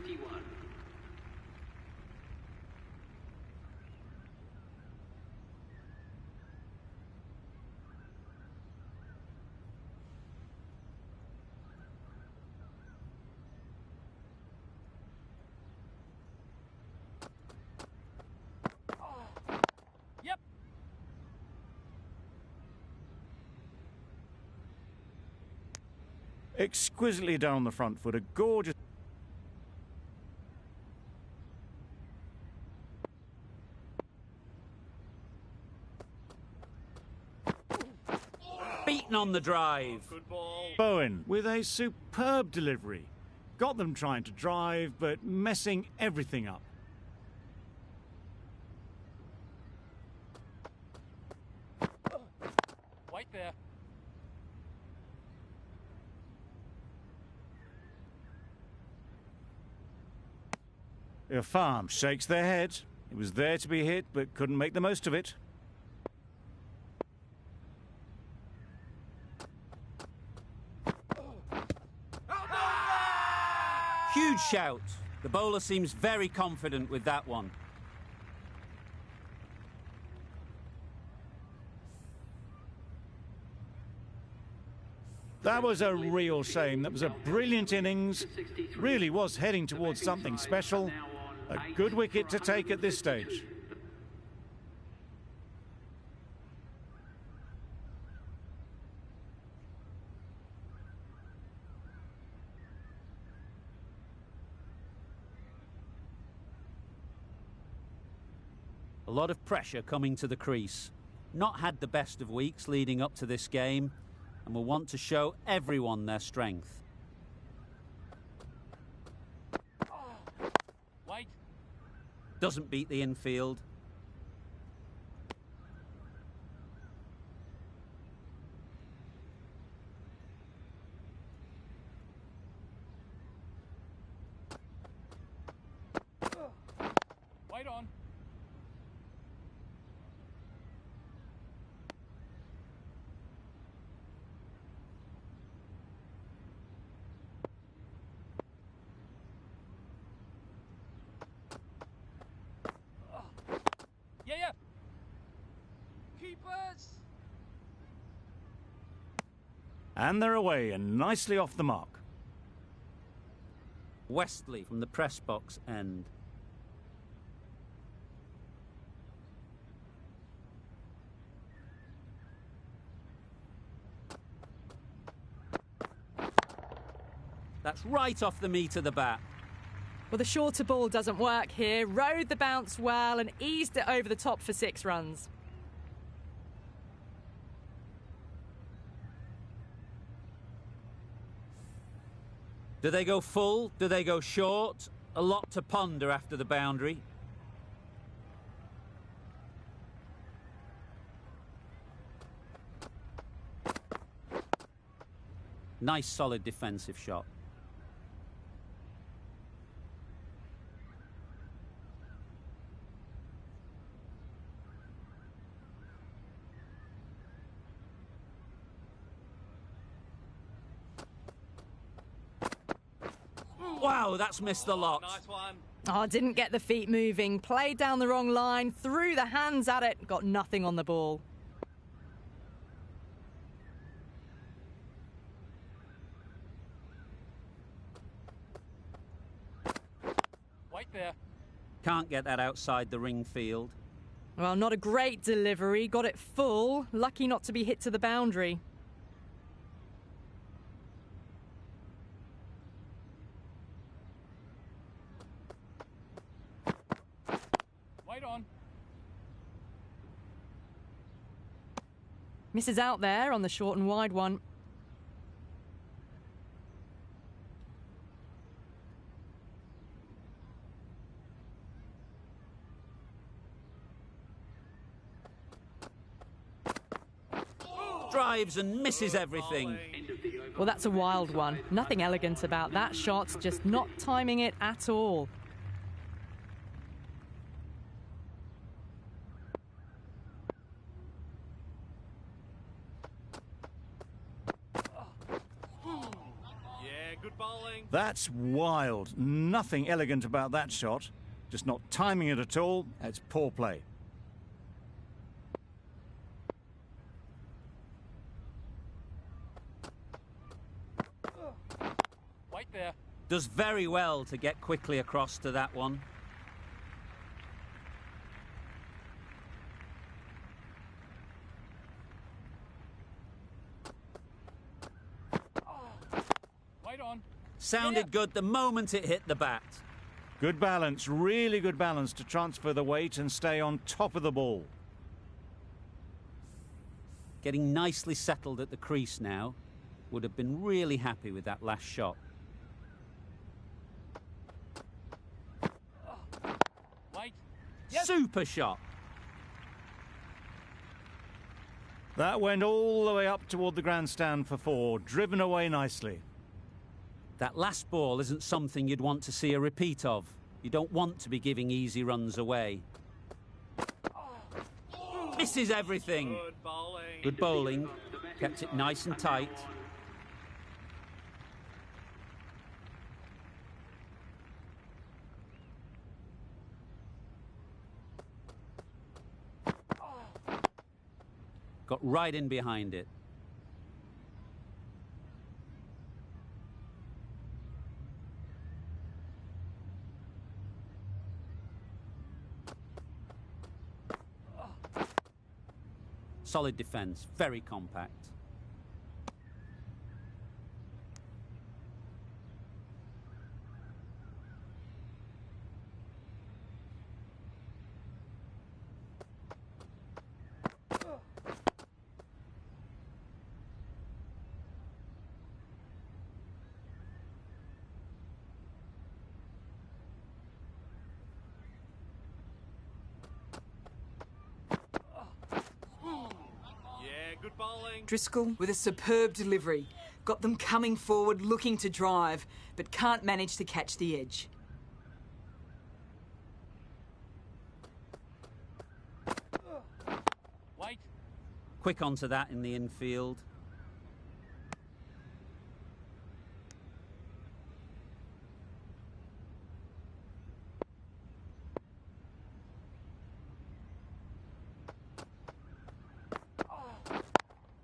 Yep. Exquisitely down the front foot, a gorgeous... Beaten on the drive. Good ball. Bowen with a superb delivery. Got them trying to drive, but messing everything up. Wait there. Farm shakes their head. It was there to be hit, but couldn't make the most of it. Huge shout. The bowler seems very confident with that one. That was a real shame. That was a brilliant innings. Really was heading towards something special. A good wicket to take at this stage. A lot of pressure coming to the crease. Not had the best of weeks leading up to this game, and will want to show everyone their strength. Wait. Doesn't beat the infield. Wait on. Yeah, yeah. Keepers. And they're away and nicely off the mark. Westley from the press box end. That's right off the meat of the bat. Well, the shorter ball doesn't work here. Rode the bounce well and eased it over the top for 6 runs. Do they go full? Do they go short? A lot to ponder after the boundary. Nice solid defensive shot. Wow, that's missed the lot. Nice one. Oh, didn't get the feet moving. Played down the wrong line, threw the hands at it, got nothing on the ball. Wait there. Can't get that outside the ring field. Well, not a great delivery. Got it full. Lucky not to be hit to the boundary. Wait on. Misses out there on the short and wide one. Drive Drives and misses everything. Well, that's a wild one. Nothing elegant about that shot, just not timing it at all. That's wild. Nothing elegant about that shot. Just not timing it at all. It's poor play. Right there. Does very well to get quickly across to that one. Right on. Sounded good the moment it hit the bat. Good balance, really good balance to transfer the weight and stay on top of the ball. Getting nicely settled at the crease now. Would have been really happy with that last shot. Right. Super shot. That went all the way up toward the grandstand for 4, driven away nicely. That last ball isn't something you'd want to see a repeat of. You don't want to be giving easy runs away. Misses everything. Good bowling. Good bowling. Kept it nice and tight. Got right in behind it. Solid defence, very compact. Good bowling. Driscoll with a superb delivery. Got them coming forward, looking to drive, but can't manage to catch the edge. Wait. Quick onto that in the infield.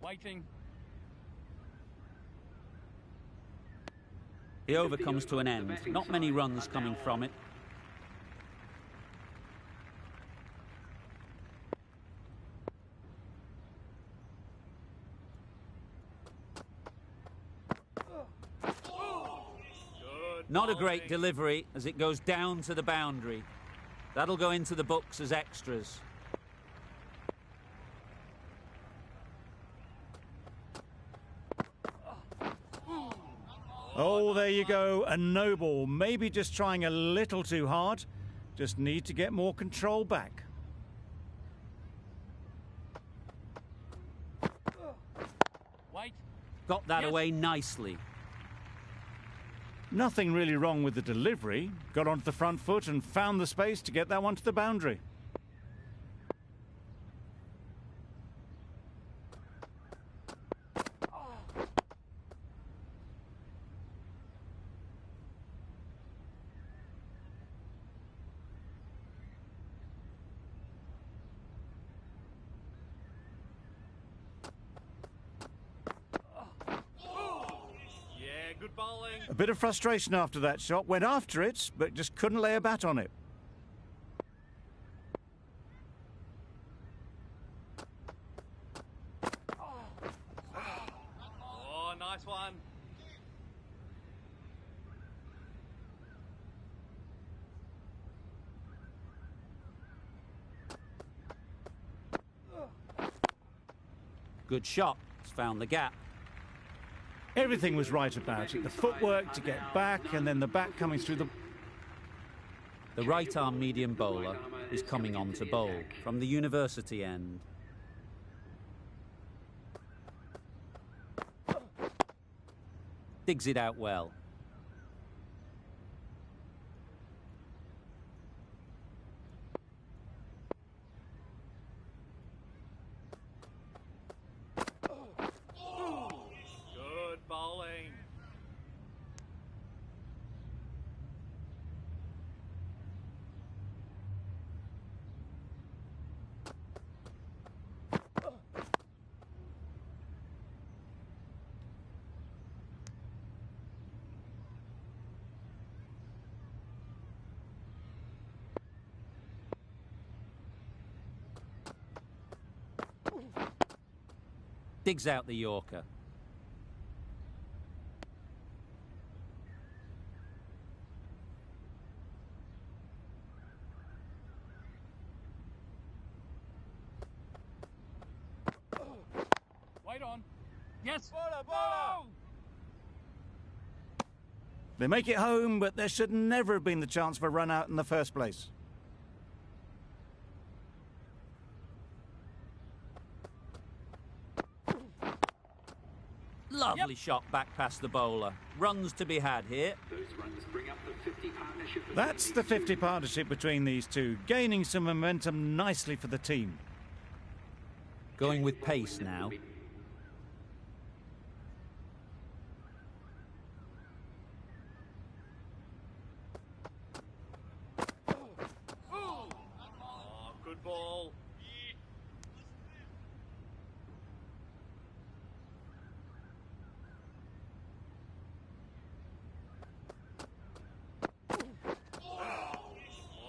Waiting. The over comes to an end. Not many runs coming from it. Not a great delivery as it goes down to the boundary. That'll go into the books as extras. Oh, there you go, a no ball. Maybe just trying a little too hard. Just need to get more control back. Wait. Got that away nicely. Nothing really wrong with the delivery. Got onto the front foot and found the space to get that one to the boundary. Good bowling. A bit of frustration after that shot. Went after it, but just couldn't lay a bat on it. Oh, nice one. Good shot. It's found the gap. Everything was right about it. The footwork to get back and then the bat coming through the... The right-arm medium bowler is coming on to bowl from the university end. Digs it out well. Good bowling. Digs out the Yorker. Wait on. Yes. Bowler, bowler. They make it home, but there should never have been the chance for a run out in the first place. Lovely shot back past the bowler. Runs to be had here. Those runs bring up the 50 partnership. That's the 50 partnership between these two, gaining some momentum nicely for the team. Going with pace now. Oh, good ball.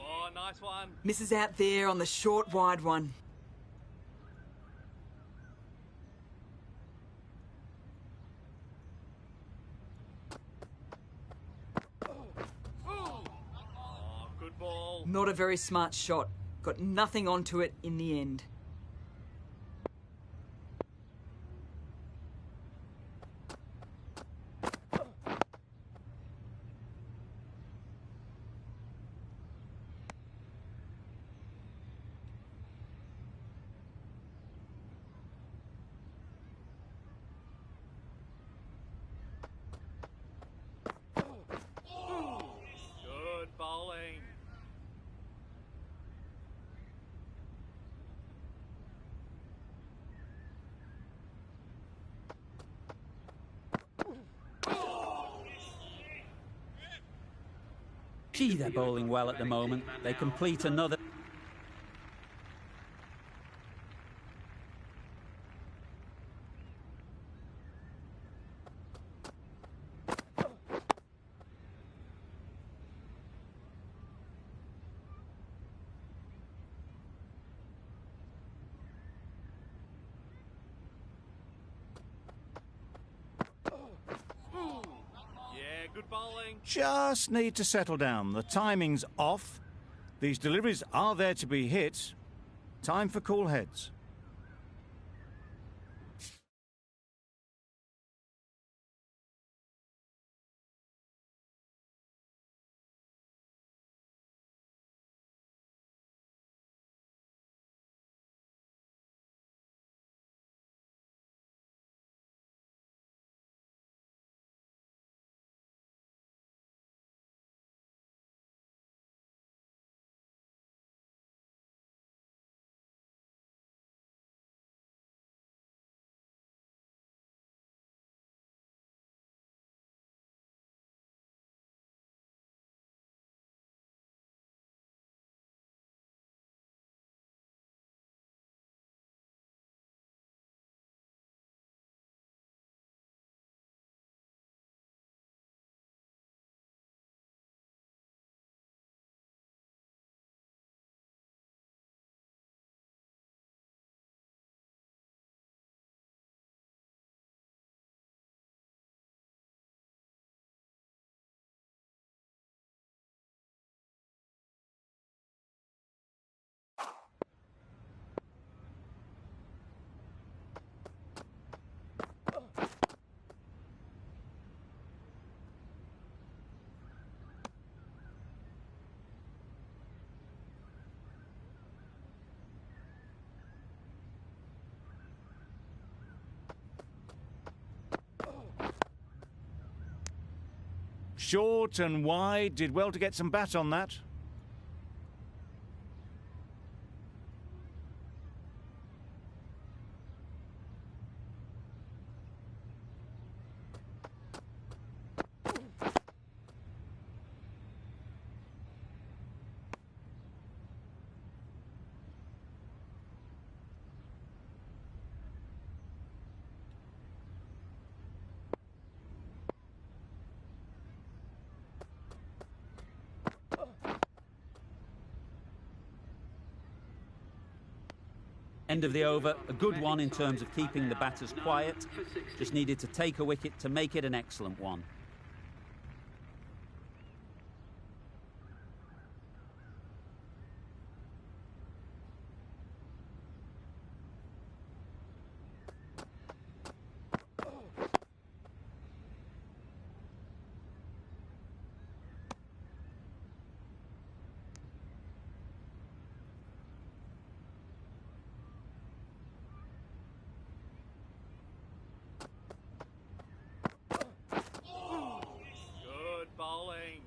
Oh, nice one. Misses out there on the short, wide one. Oh, good ball. Not a very smart shot. Got nothing onto it in the end. Good bowling. Gee, they're bowling well at the moment. They complete another. Yeah, good bowling. Just need to settle down. The timing's off. These deliveries are there to be hit. Time for cool heads. Short and wide, did well to get some bat on that. End of the over, a good one in terms of keeping the batters quiet. Just needed to take a wicket to make it an excellent one. Good bowling.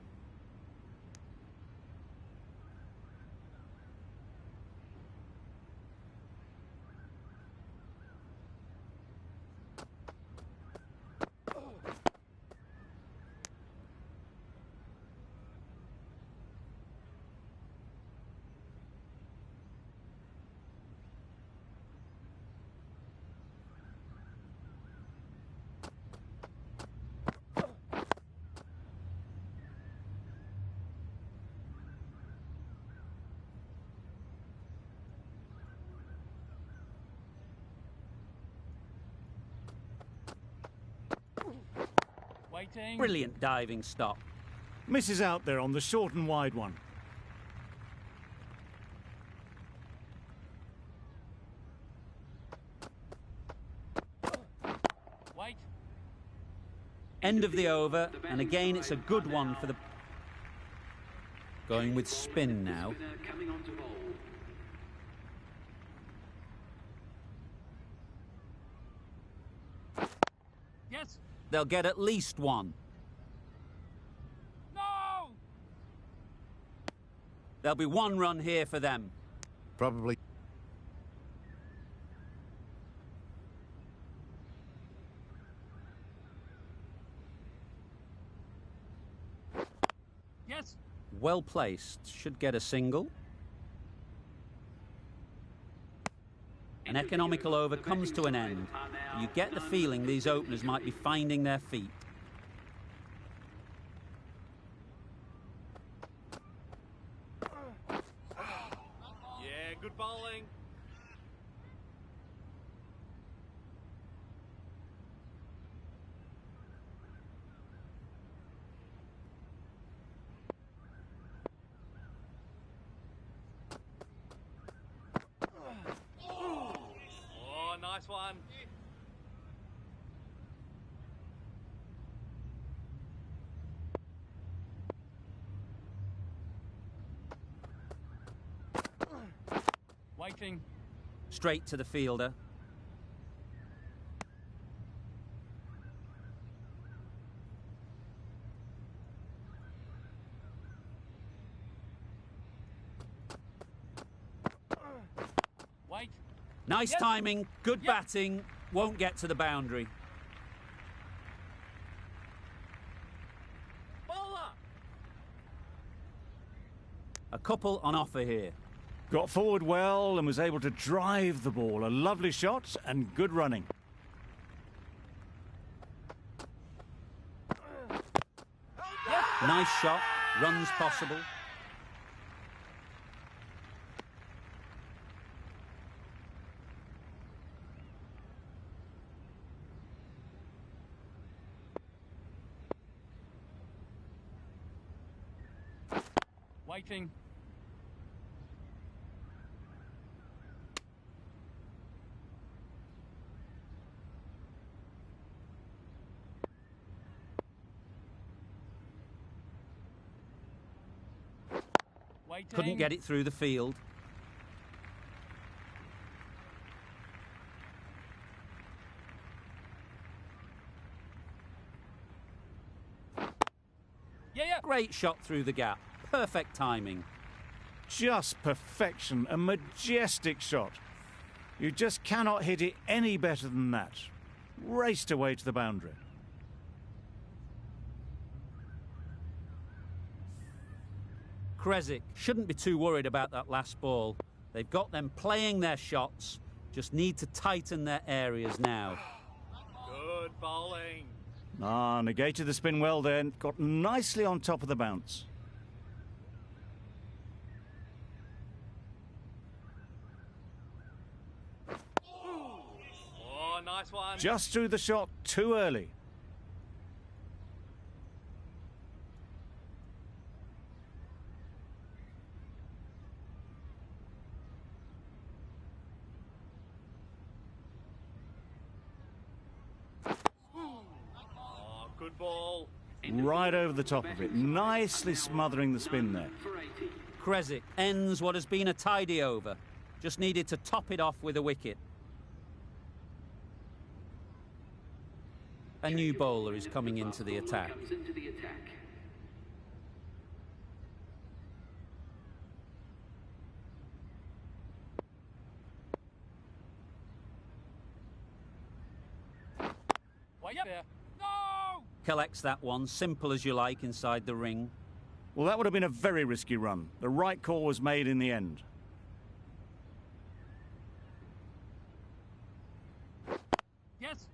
Waiting. Brilliant diving stop. Misses out there on the short and wide one. Wait. End of the over, and again it's a good one for the... Going with spin now. Coming on to bowl. Yes. They'll get at least one. No. There'll be one run here for them. Probably. Yes. Well placed. Should get a single. An economical over comes to an end. You get the feeling these openers might be finding their feet. Yeah, good bowling. Oh, nice one. Waiting. Straight to the fielder. Wait. Nice Yes. timing, good Yep. batting, won't get to the boundary. Bowler. A couple on offer here. Got forward well and was able to drive the ball. A lovely shot and good running. Nice shot, runs possible. Waiting. Waiting. Couldn't get it through the field. Great shot through the gap. Perfect timing. Just perfection, a majestic shot. You just cannot hit it any better than that. Raced away to the boundary. Kresic shouldn't be too worried about that last ball. They've got them playing their shots, just need to tighten their areas now. Good bowling. Negated the spin well then. Got nicely on top of the bounce. Oh, nice one. Just threw the shot too early. Oh, good ball. Right over the top of it. Nicely smothering the spin there. Kresic ends what has been a tidy over. Just needed to top it off with a wicket. A new bowler is coming into the attack. Wait there. No! Collects that one, simple as you like, inside the ring. Well, that would have been a very risky run. The right call was made in the end. Yes.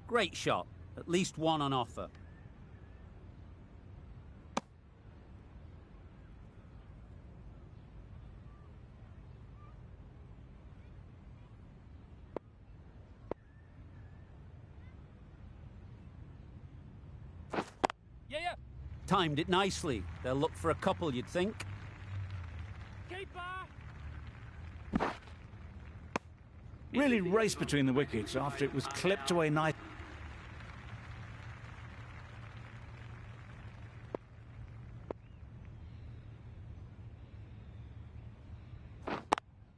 Great shot. At least one on offer. Yeah. Timed it nicely. They'll look for a couple, you'd think. Keeper. Really raced between the wickets after it was clipped away nicely.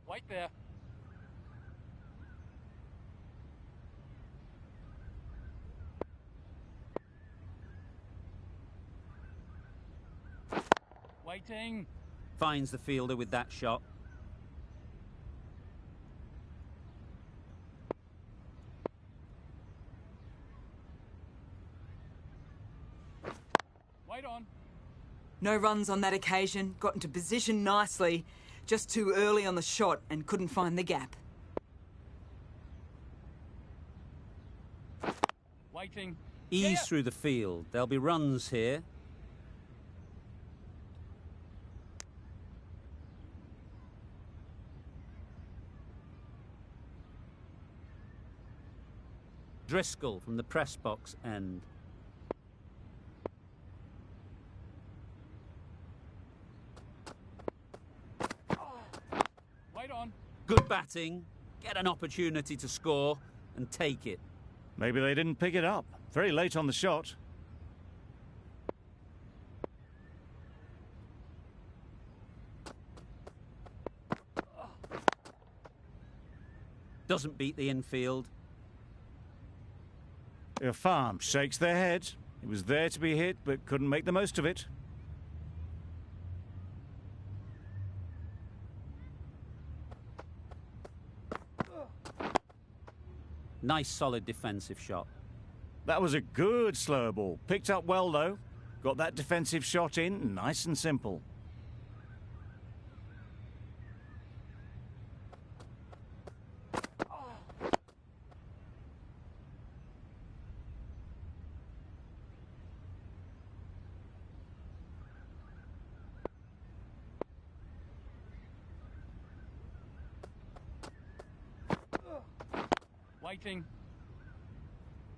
Wait there. Waiting. Finds the fielder with that shot. Wait on. No runs on that occasion, got into position nicely, just too early on the shot and couldn't find the gap. Waiting. Ease through the field. There'll be runs here. Driscoll from the press box end. Wait on. Good batting. Get an opportunity to score and take it. Maybe they didn't pick it up. Very late on the shot. Doesn't beat the infield. Farm shakes their head. It was there to be hit, but couldn't make the most of it. Nice solid defensive shot. That was a good slow ball. Picked up well, though. Got that defensive shot in, nice and simple. Waiting.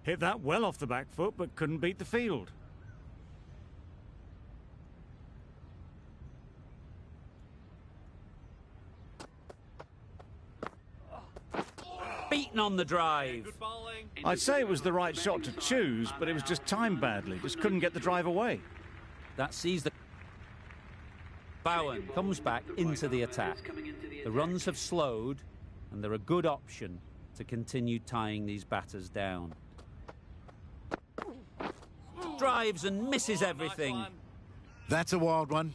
Hit that well off the back foot, but couldn't beat the field. Beaten on the drive. Good bowling. I'd say it was the right shot to choose, but it was just timed badly. Just couldn't get the drive away. That sees the... Bowen comes back into the attack. The runs have slowed, and they're a good option to continue tying these batters down. Oh, Drives and misses everything. Nice one. That's a wild one.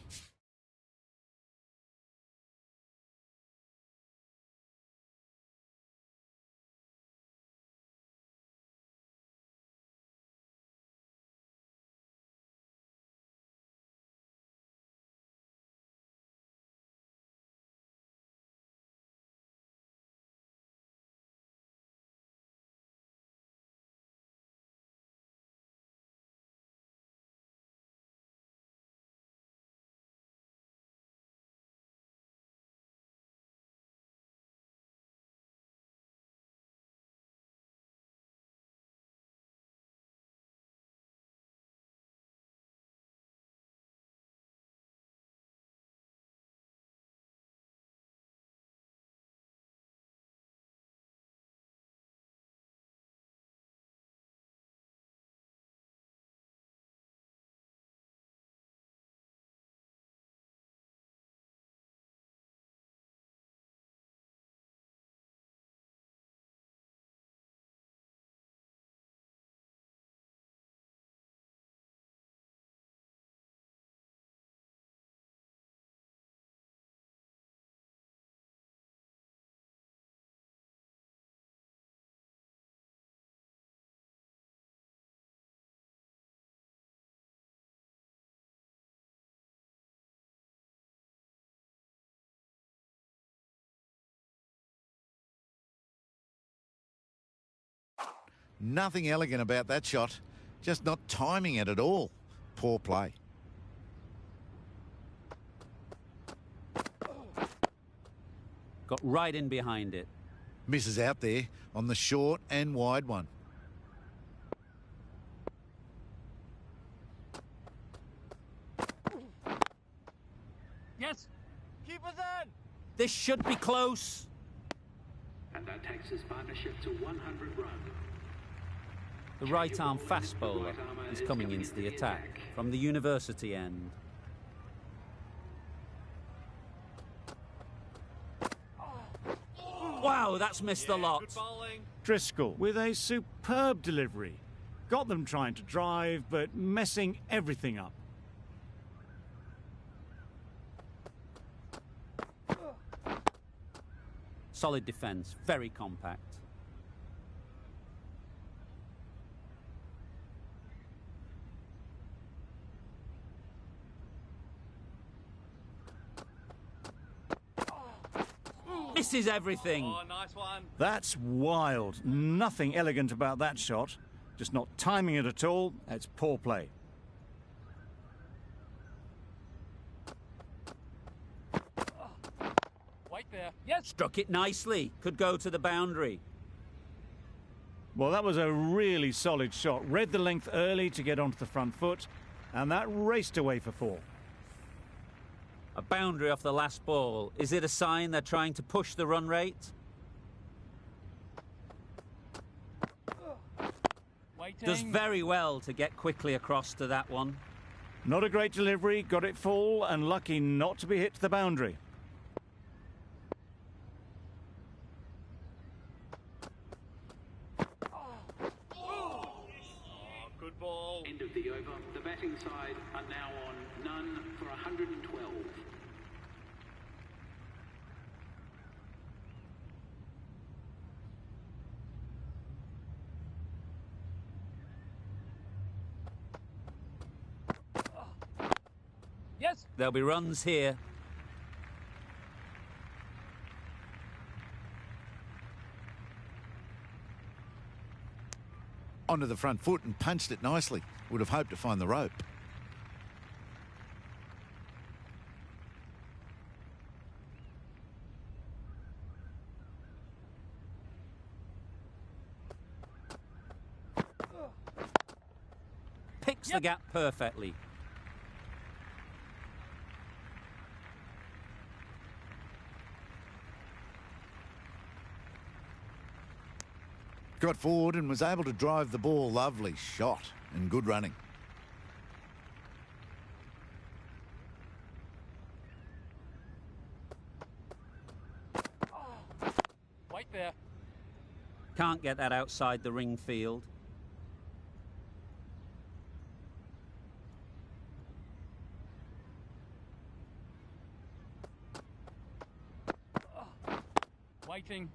Nothing elegant about that shot. Just not timing it at all. Poor play. Got right in behind it. Misses out there on the short and wide one. Yes. Keep us in. This should be close. And that takes his partnership to 100 runs. The right-arm fast bowler is coming into the attack from the university end. Wow, that's missed a lot. Driscoll with a superb delivery. Got them trying to drive, but messing everything up. Solid defence, very compact. Misses everything. Oh, nice one. That's wild. Nothing elegant about that shot. Just not timing it at all. It's poor play. Wait there. Yes. Struck it nicely. Could go to the boundary. Well, that was a really solid shot. Read the length early to get onto the front foot, and that raced away for 4. A boundary off the last ball. Is it a sign they're trying to push the run rate? Waiting. Does very well to get quickly across to that one. Not a great delivery, got it full, and lucky not to be hit to the boundary. Good ball. End of the over. The batting side are now on none for 112. Yes. There'll be runs here. Onto the front foot and punched it nicely. Would have hoped to find the rope. Picks the gap perfectly. Got forward and was able to drive the ball. Lovely shot and good running. Wait there. Can't get that outside the ring field. Waiting.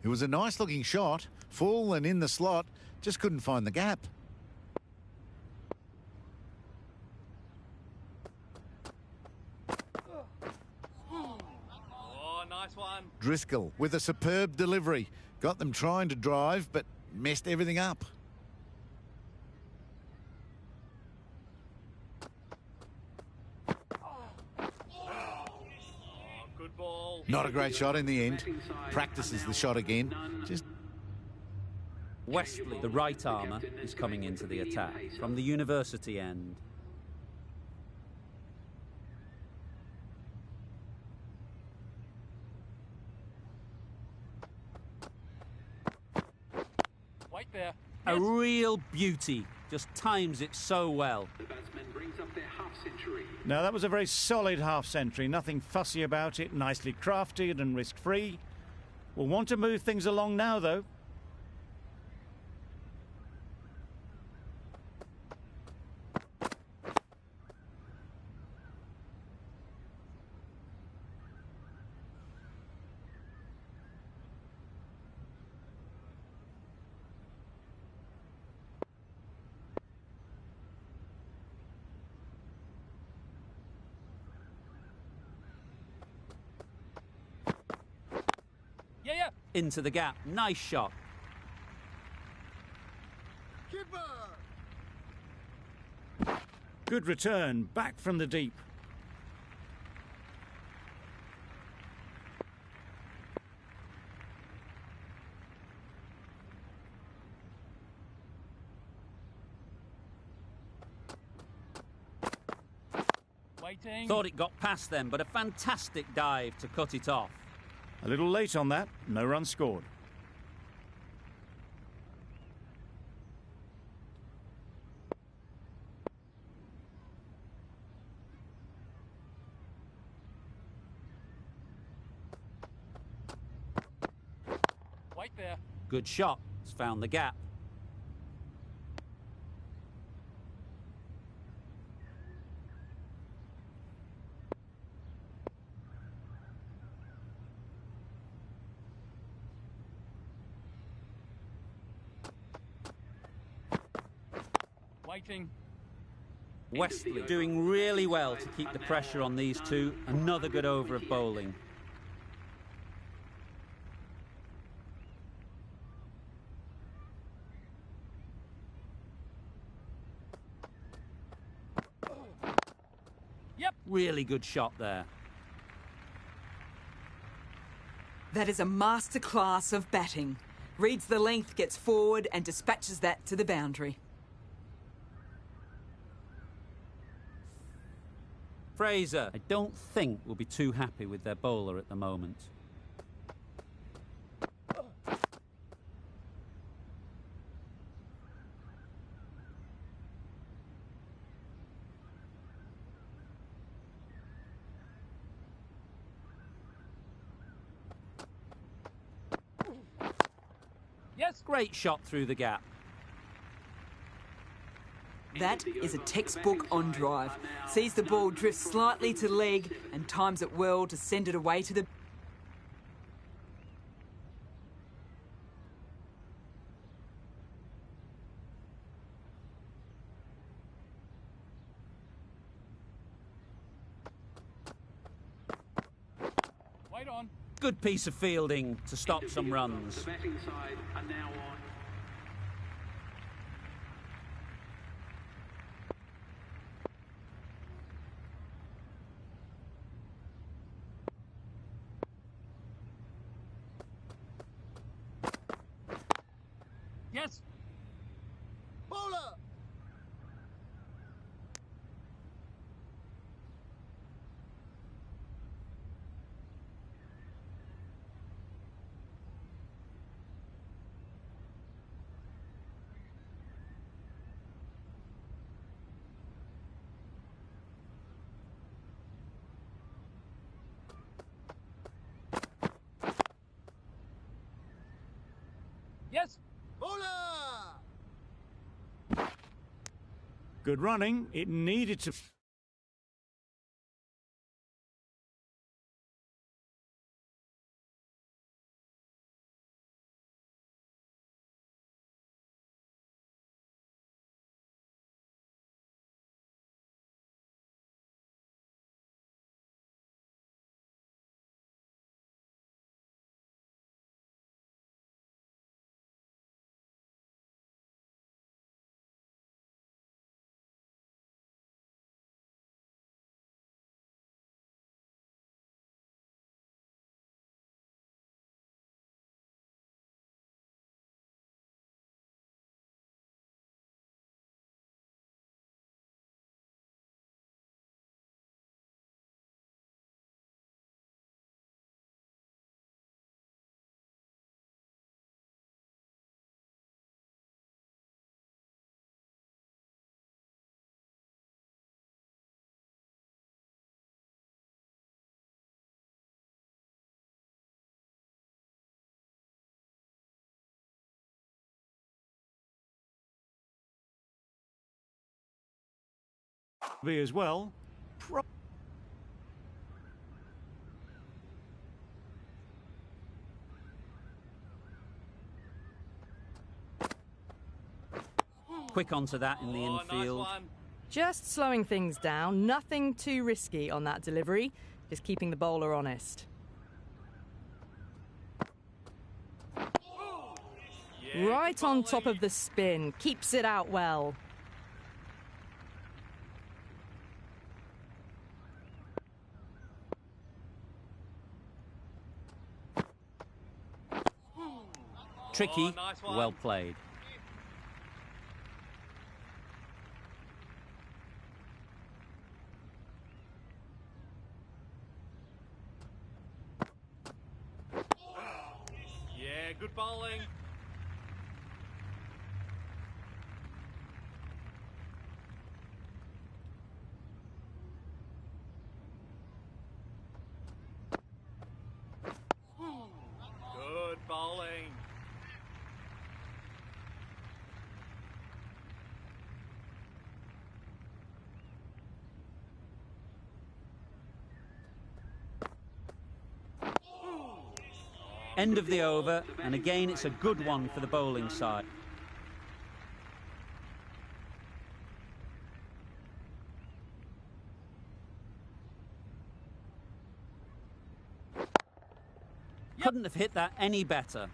It was a nice looking shot, full and in the slot, just couldn't find the gap. Oh, nice one. Driscoll with a superb delivery, got them trying to drive but messed everything up. Good ball. Not a great shot in the end. Practices the shot again. Just Wesley, the right armour, is coming into the attack from the university end. Wait there. A real beauty. Just times it so well. The batsman brings up their half century. Now, that was a very solid half-century. Nothing fussy about it, nicely crafted and risk-free. We'll want to move things along now, though. Yeah. Into the gap. Nice shot. Good return, back from the deep. Waiting. Thought it got past them, but a fantastic dive to cut it off. A little late on that, no run scored. Wait there. Good shot. It's found the gap. Waiting. Wesley doing really well to keep the pressure on these two. Another good over of bowling. Yep. Really good shot there. That is a masterclass of batting. Reads the length, gets forward and dispatches that to the boundary. Fraser, I don't think will be too happy with their bowler at the moment. Yes. Great shot through the gap. That is a textbook on drive. Sees the ball drift slightly to leg and times it well to send it away to the... Wait on. Good piece of fielding to stop some runs. The batting side are now on. Yes. Bowler! Yes. Bowler! Good running. It needed to... Be as well. Quick onto that in the infield. Nice one. Just slowing things down, nothing too risky on that delivery, just keeping the bowler honest. Yeah, Right good on bowling. top of the spin, keeps it out well. Tricky, nice one. well played. Yeah, good bowling. Good bowling. End of the over, and again it's a good one for the bowling side. Couldn't have hit that any better.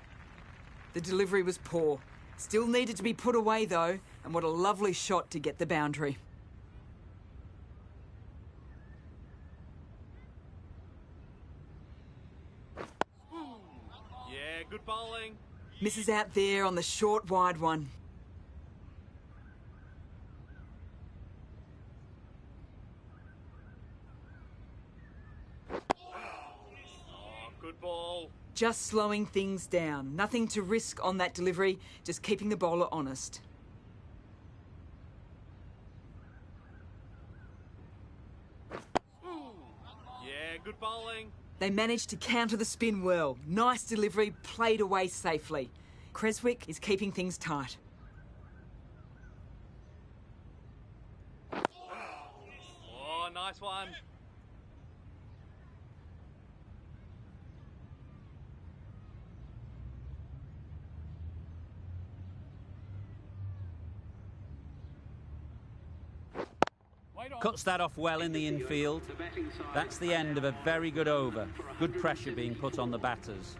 The delivery was poor. Still needed to be put away though, and what a lovely shot to get the boundary. Yeah, good bowling. Misses out there on the short wide one. Oh, good ball. Just slowing things down. Nothing to risk on that delivery, just keeping the bowler honest. Yeah, good bowling. They managed to counter the spin well. Nice delivery, played away safely. Creswick is keeping things tight. Oh, nice one. Wait on. Cuts that off well in the infield. That's the end of a very good over. Good pressure being put on the batters.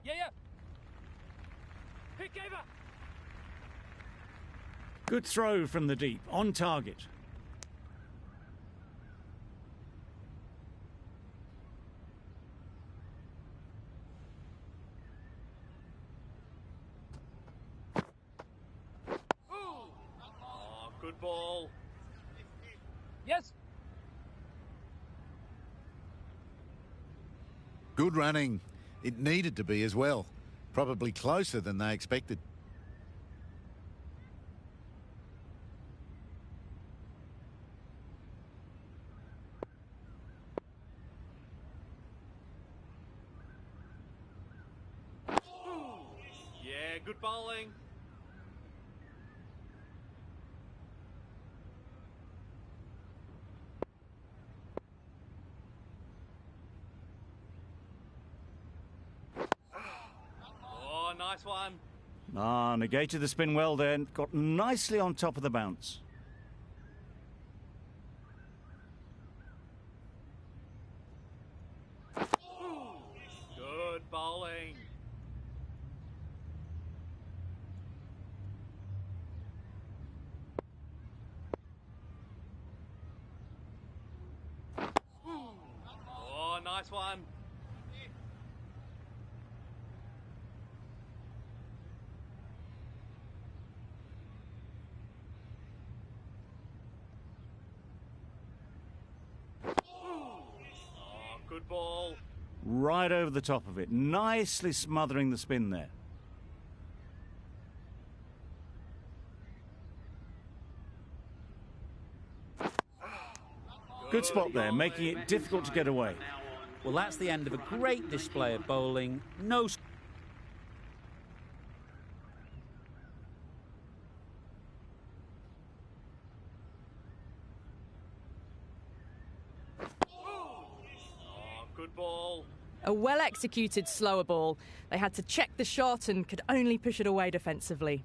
Yeah. Pick over. Good throw from the deep, on target. Oh, good ball. Yes. Good running. It needed to be as well. Probably closer than they expected. Yeah, good bowling. Oh, nice one. Negated the spin well then. Got nicely on top of the bounce. Good bowling. Oh, nice one. Oh, good ball. Right over the top of it. Nicely smothering the spin there. Good spot there, making it difficult to get away. Well, that's the end of a great display of bowling. No. Good ball. A well-executed slower ball. They had to check the shot and could only push it away defensively.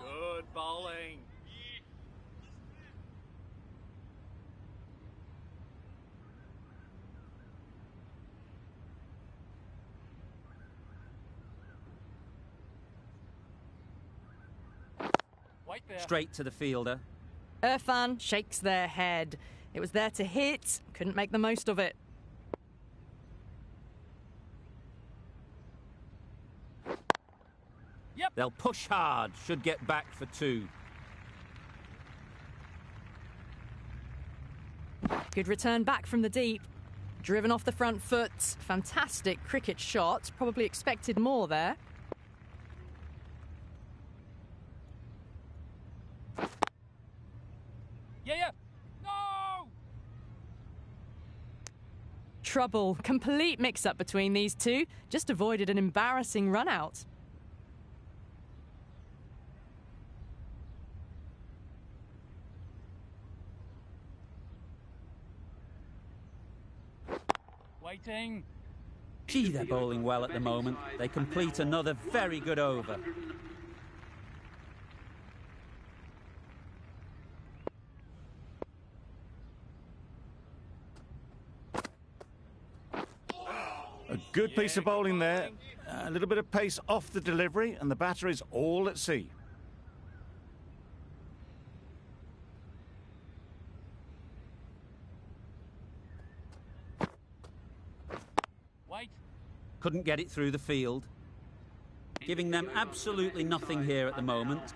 Good bowling. Wait there. Straight to the fielder. Irfan shakes their head. It was there to hit, couldn't make the most of it. Yep. They'll push hard, should get back for 2. Good return back from the deep. Driven off the front foot. Fantastic cricket shot. Probably expected more there. Yeah. No! Trouble. Complete mix-up between these two. Just avoided an embarrassing run-out. Waiting. Gee, they're bowling well at the moment. They complete another very good over. A good piece of bowling there. A little bit of pace off the delivery, and the batter is all at sea. Wait. Couldn't get it through the field. Giving them absolutely nothing here at the moment.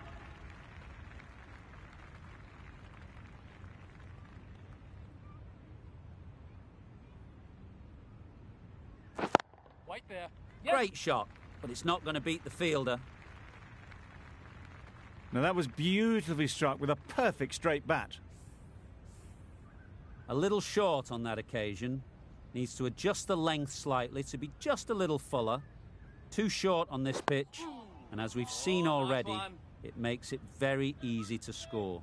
Wait there. Yep. Great shot, but it's not going to beat the fielder. Now that was beautifully struck with a perfect straight bat. A little short on that occasion. Needs to adjust the length slightly to be just a little fuller. Too short on this pitch, and as we've seen already, it makes it very easy to score.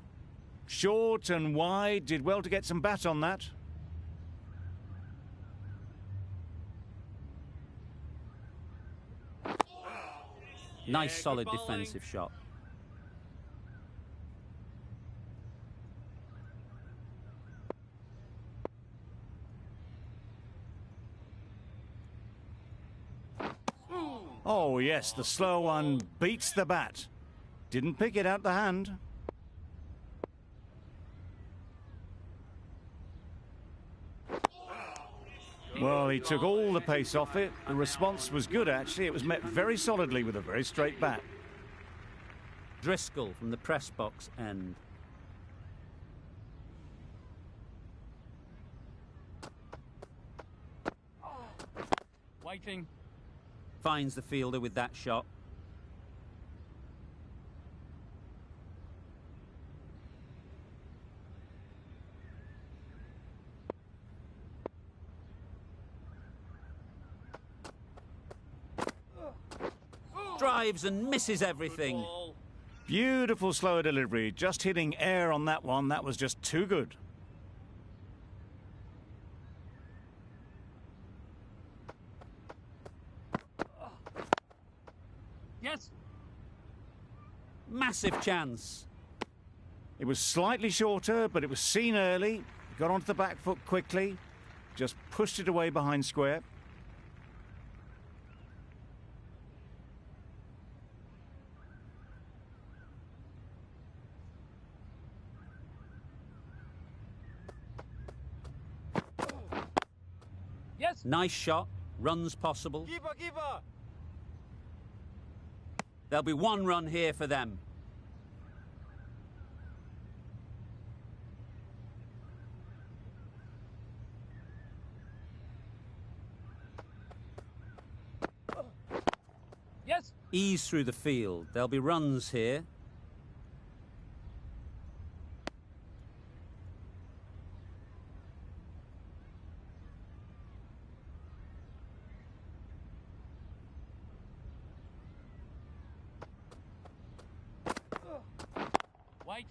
Short and wide, did well to get some bat on that. Nice solid defensive shot. Oh yes, the slow one beats the bat. Didn't pick it out the hand. Well, he took all the pace off it. The response was good, actually. It was met very solidly with a very straight bat. Driscoll from the press box end. Waiting. Finds the fielder with that shot. Drives and misses everything. Beautiful slower delivery. Just hitting air on that one. That was just too good. Yes. Massive chance. It was slightly shorter, but it was seen early. Got onto the back foot quickly. Just pushed it away behind square. Yes. Nice shot. Runs possible. Keeper. There'll be 1 run here for them. Yes. Ease through the field. There'll be runs here. Wait.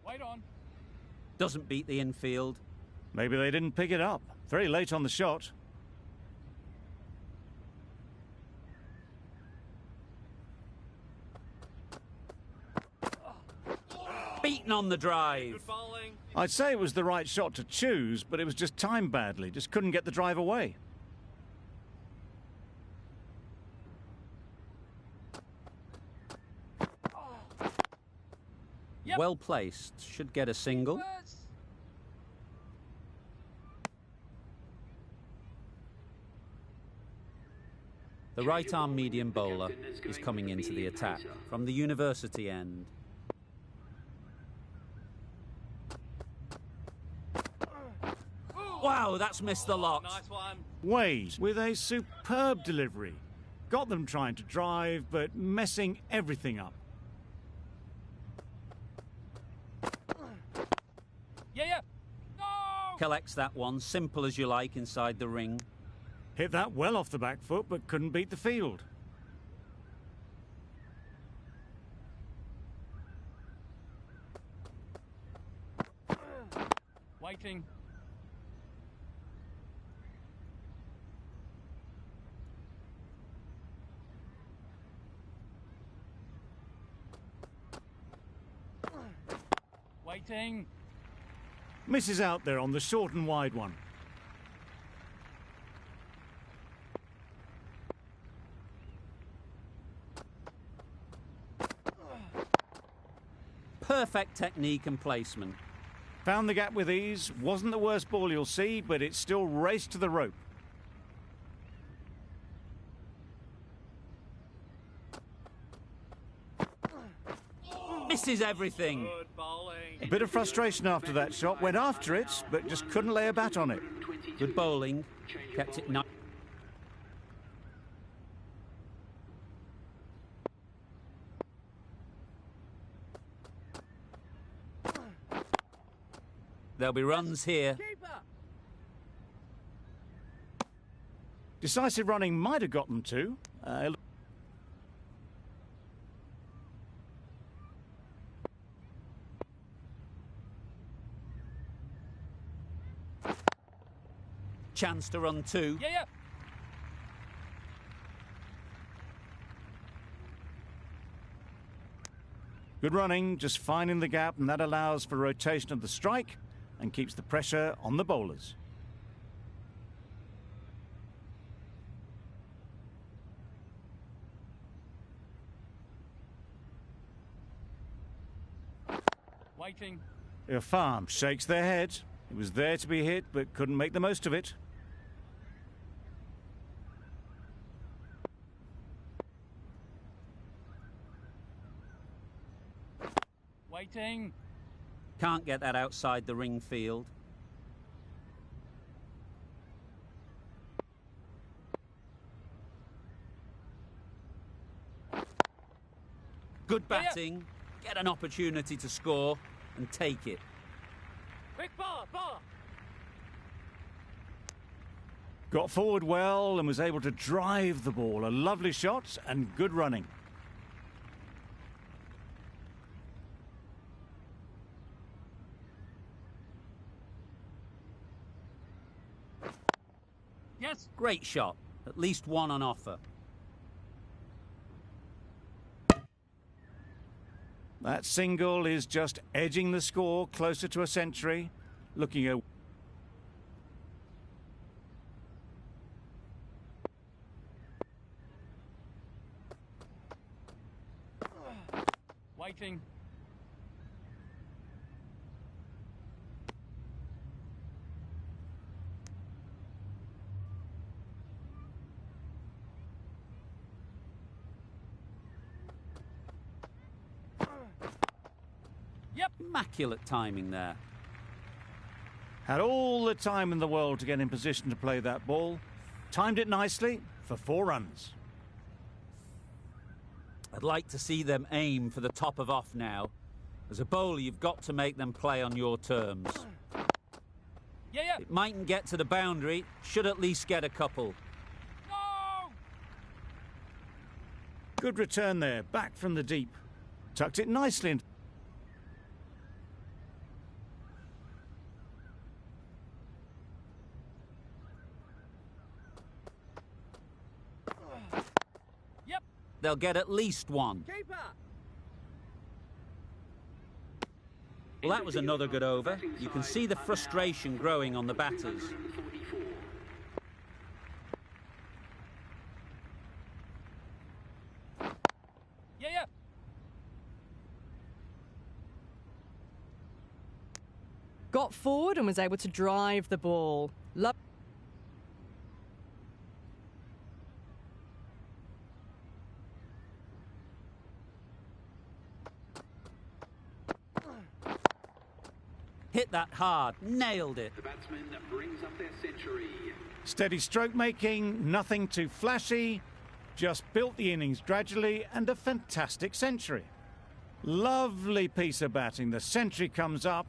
Wait on. Doesn't beat the infield. Maybe they didn't pick it up. Very late on the shot. Beaten on the drive. Good bowling. I'd say it was the right shot to choose, but it was just timed badly. Just couldn't get the drive away. Yep. Well placed. Should get a single. Reverse. The right-arm medium bowler is coming into the attack from the university end. Wow, that's missed the lot. Nice one. Wade with a superb delivery. Got them trying to drive, but messing everything up. Yeah. No! Collects that one, simple as you like, inside the ring. Hit that well off the back foot, but couldn't beat the field. Waiting. Waiting. Misses out there on the short and wide one. Perfect technique and placement. Found the gap with ease. Wasn't the worst ball you'll see, but it still raced to the rope. Misses everything. Good bowling. A bit of frustration after that shot. Went after it, but just couldn't lay a bat on it. Good bowling. Kept it nice. There'll be runs here. Decisive running might have got them too. Chance to run two. Yeah. Good running, just finding the gap, and that allows for rotation of the strike and keeps the pressure on the bowlers. Waiting. Farm shakes their head. It was there to be hit, but couldn't make the most of it. Waiting. Can't get that outside the ring field. Good batting. Get an opportunity to score and take it. Quick bar. Got forward well and was able to drive the ball. A lovely shot and good running. Yes. Great shot. At least one on offer. That single is just edging the score closer to a century. Looking at Waiting. Immaculate timing there. Had all the time in the world to get in position to play that ball. Timed it nicely for 4 runs. I'd like to see them aim for the top of off now. As a bowler, you've got to make them play on your terms. Yeah. It mightn't get to the boundary, should at least get a couple. No! Good return there, back from the deep. Tucked it nicely in. Yep. They'll get at least one. Keeper! Well, that was another good over. You can see the frustration growing on the batters. Yeah. Got forward and was able to drive the ball. Hit that hard, nailed it. The batsman brings up their century. Steady stroke making, nothing too flashy. Just built the innings gradually and a fantastic century. Lovely piece of batting. The century comes up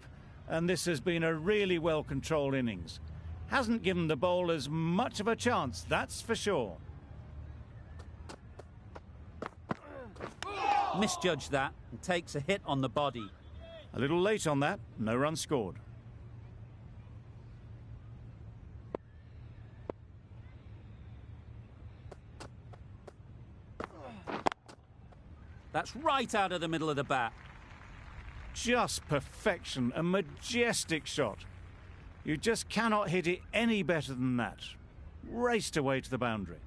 and this has been a really well-controlled innings. Hasn't given the bowlers much of a chance, that's for sure. Misjudged that and takes a hit on the body. A little late on that, no run scored. That's right out of the middle of the bat. Just perfection, a majestic shot. You just cannot hit it any better than that. Raced away to the boundary.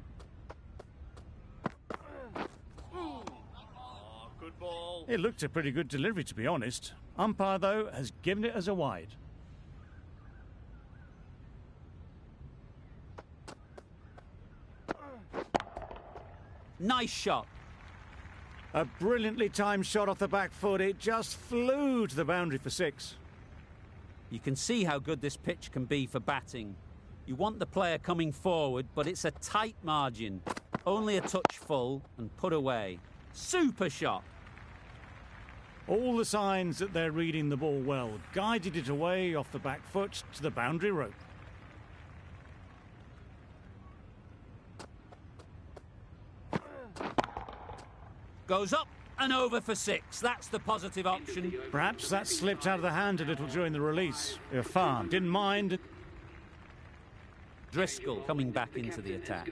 Good ball. It looked a pretty good delivery, to be honest. Umpire, though, has given it as a wide. Nice shot. A brilliantly timed shot off the back foot. It just flew to the boundary for 6. You can see how good this pitch can be for batting. You want the player coming forward, but it's a tight margin. Only a touch full and put away. Super shot. All the signs that they're reading the ball well. Guided it away off the back foot to the boundary rope. Goes up and over for 6. That's the positive option. Perhaps that slipped out of the hand a little during the release. Irfan didn't mind. Driscoll coming back into the attack.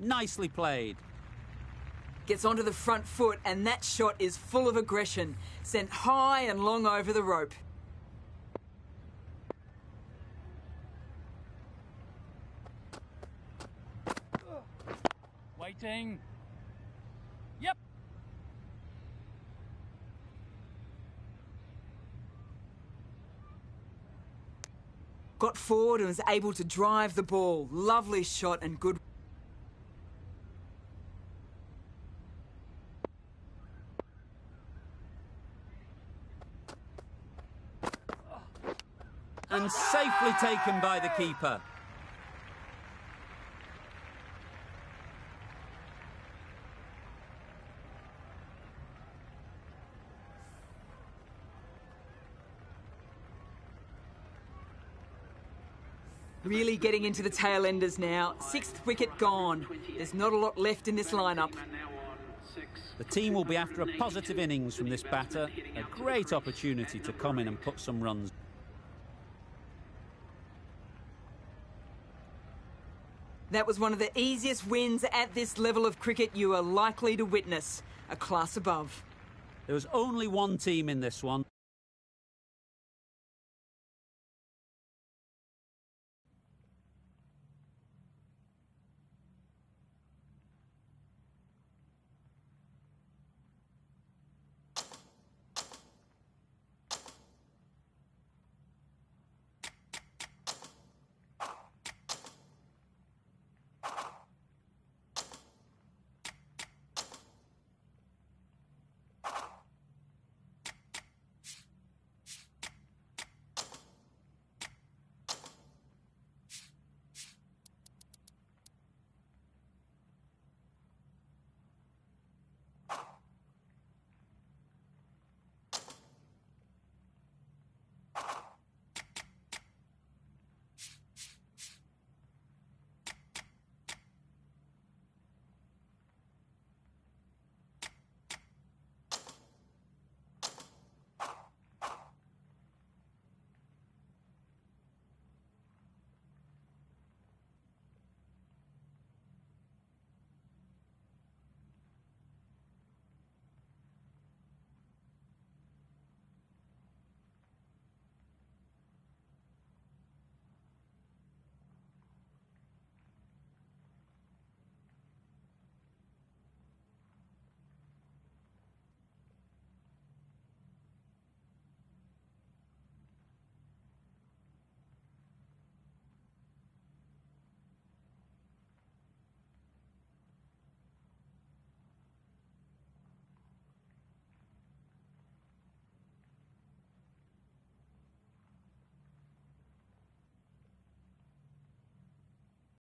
Nicely played. Gets onto the front foot and that shot is full of aggression. Sent high and long over the rope. Waiting. Yep. Got forward and was able to drive the ball. Lovely shot and good. And safely taken by the keeper. Really getting into the tail enders now. 6th wicket gone. There's not a lot left in this lineup. The team will be after a positive innings from this batter. A great opportunity to come in and put some runs. That was one of the easiest wins at this level of cricket you are likely to witness. A class above. There was only one team in this one.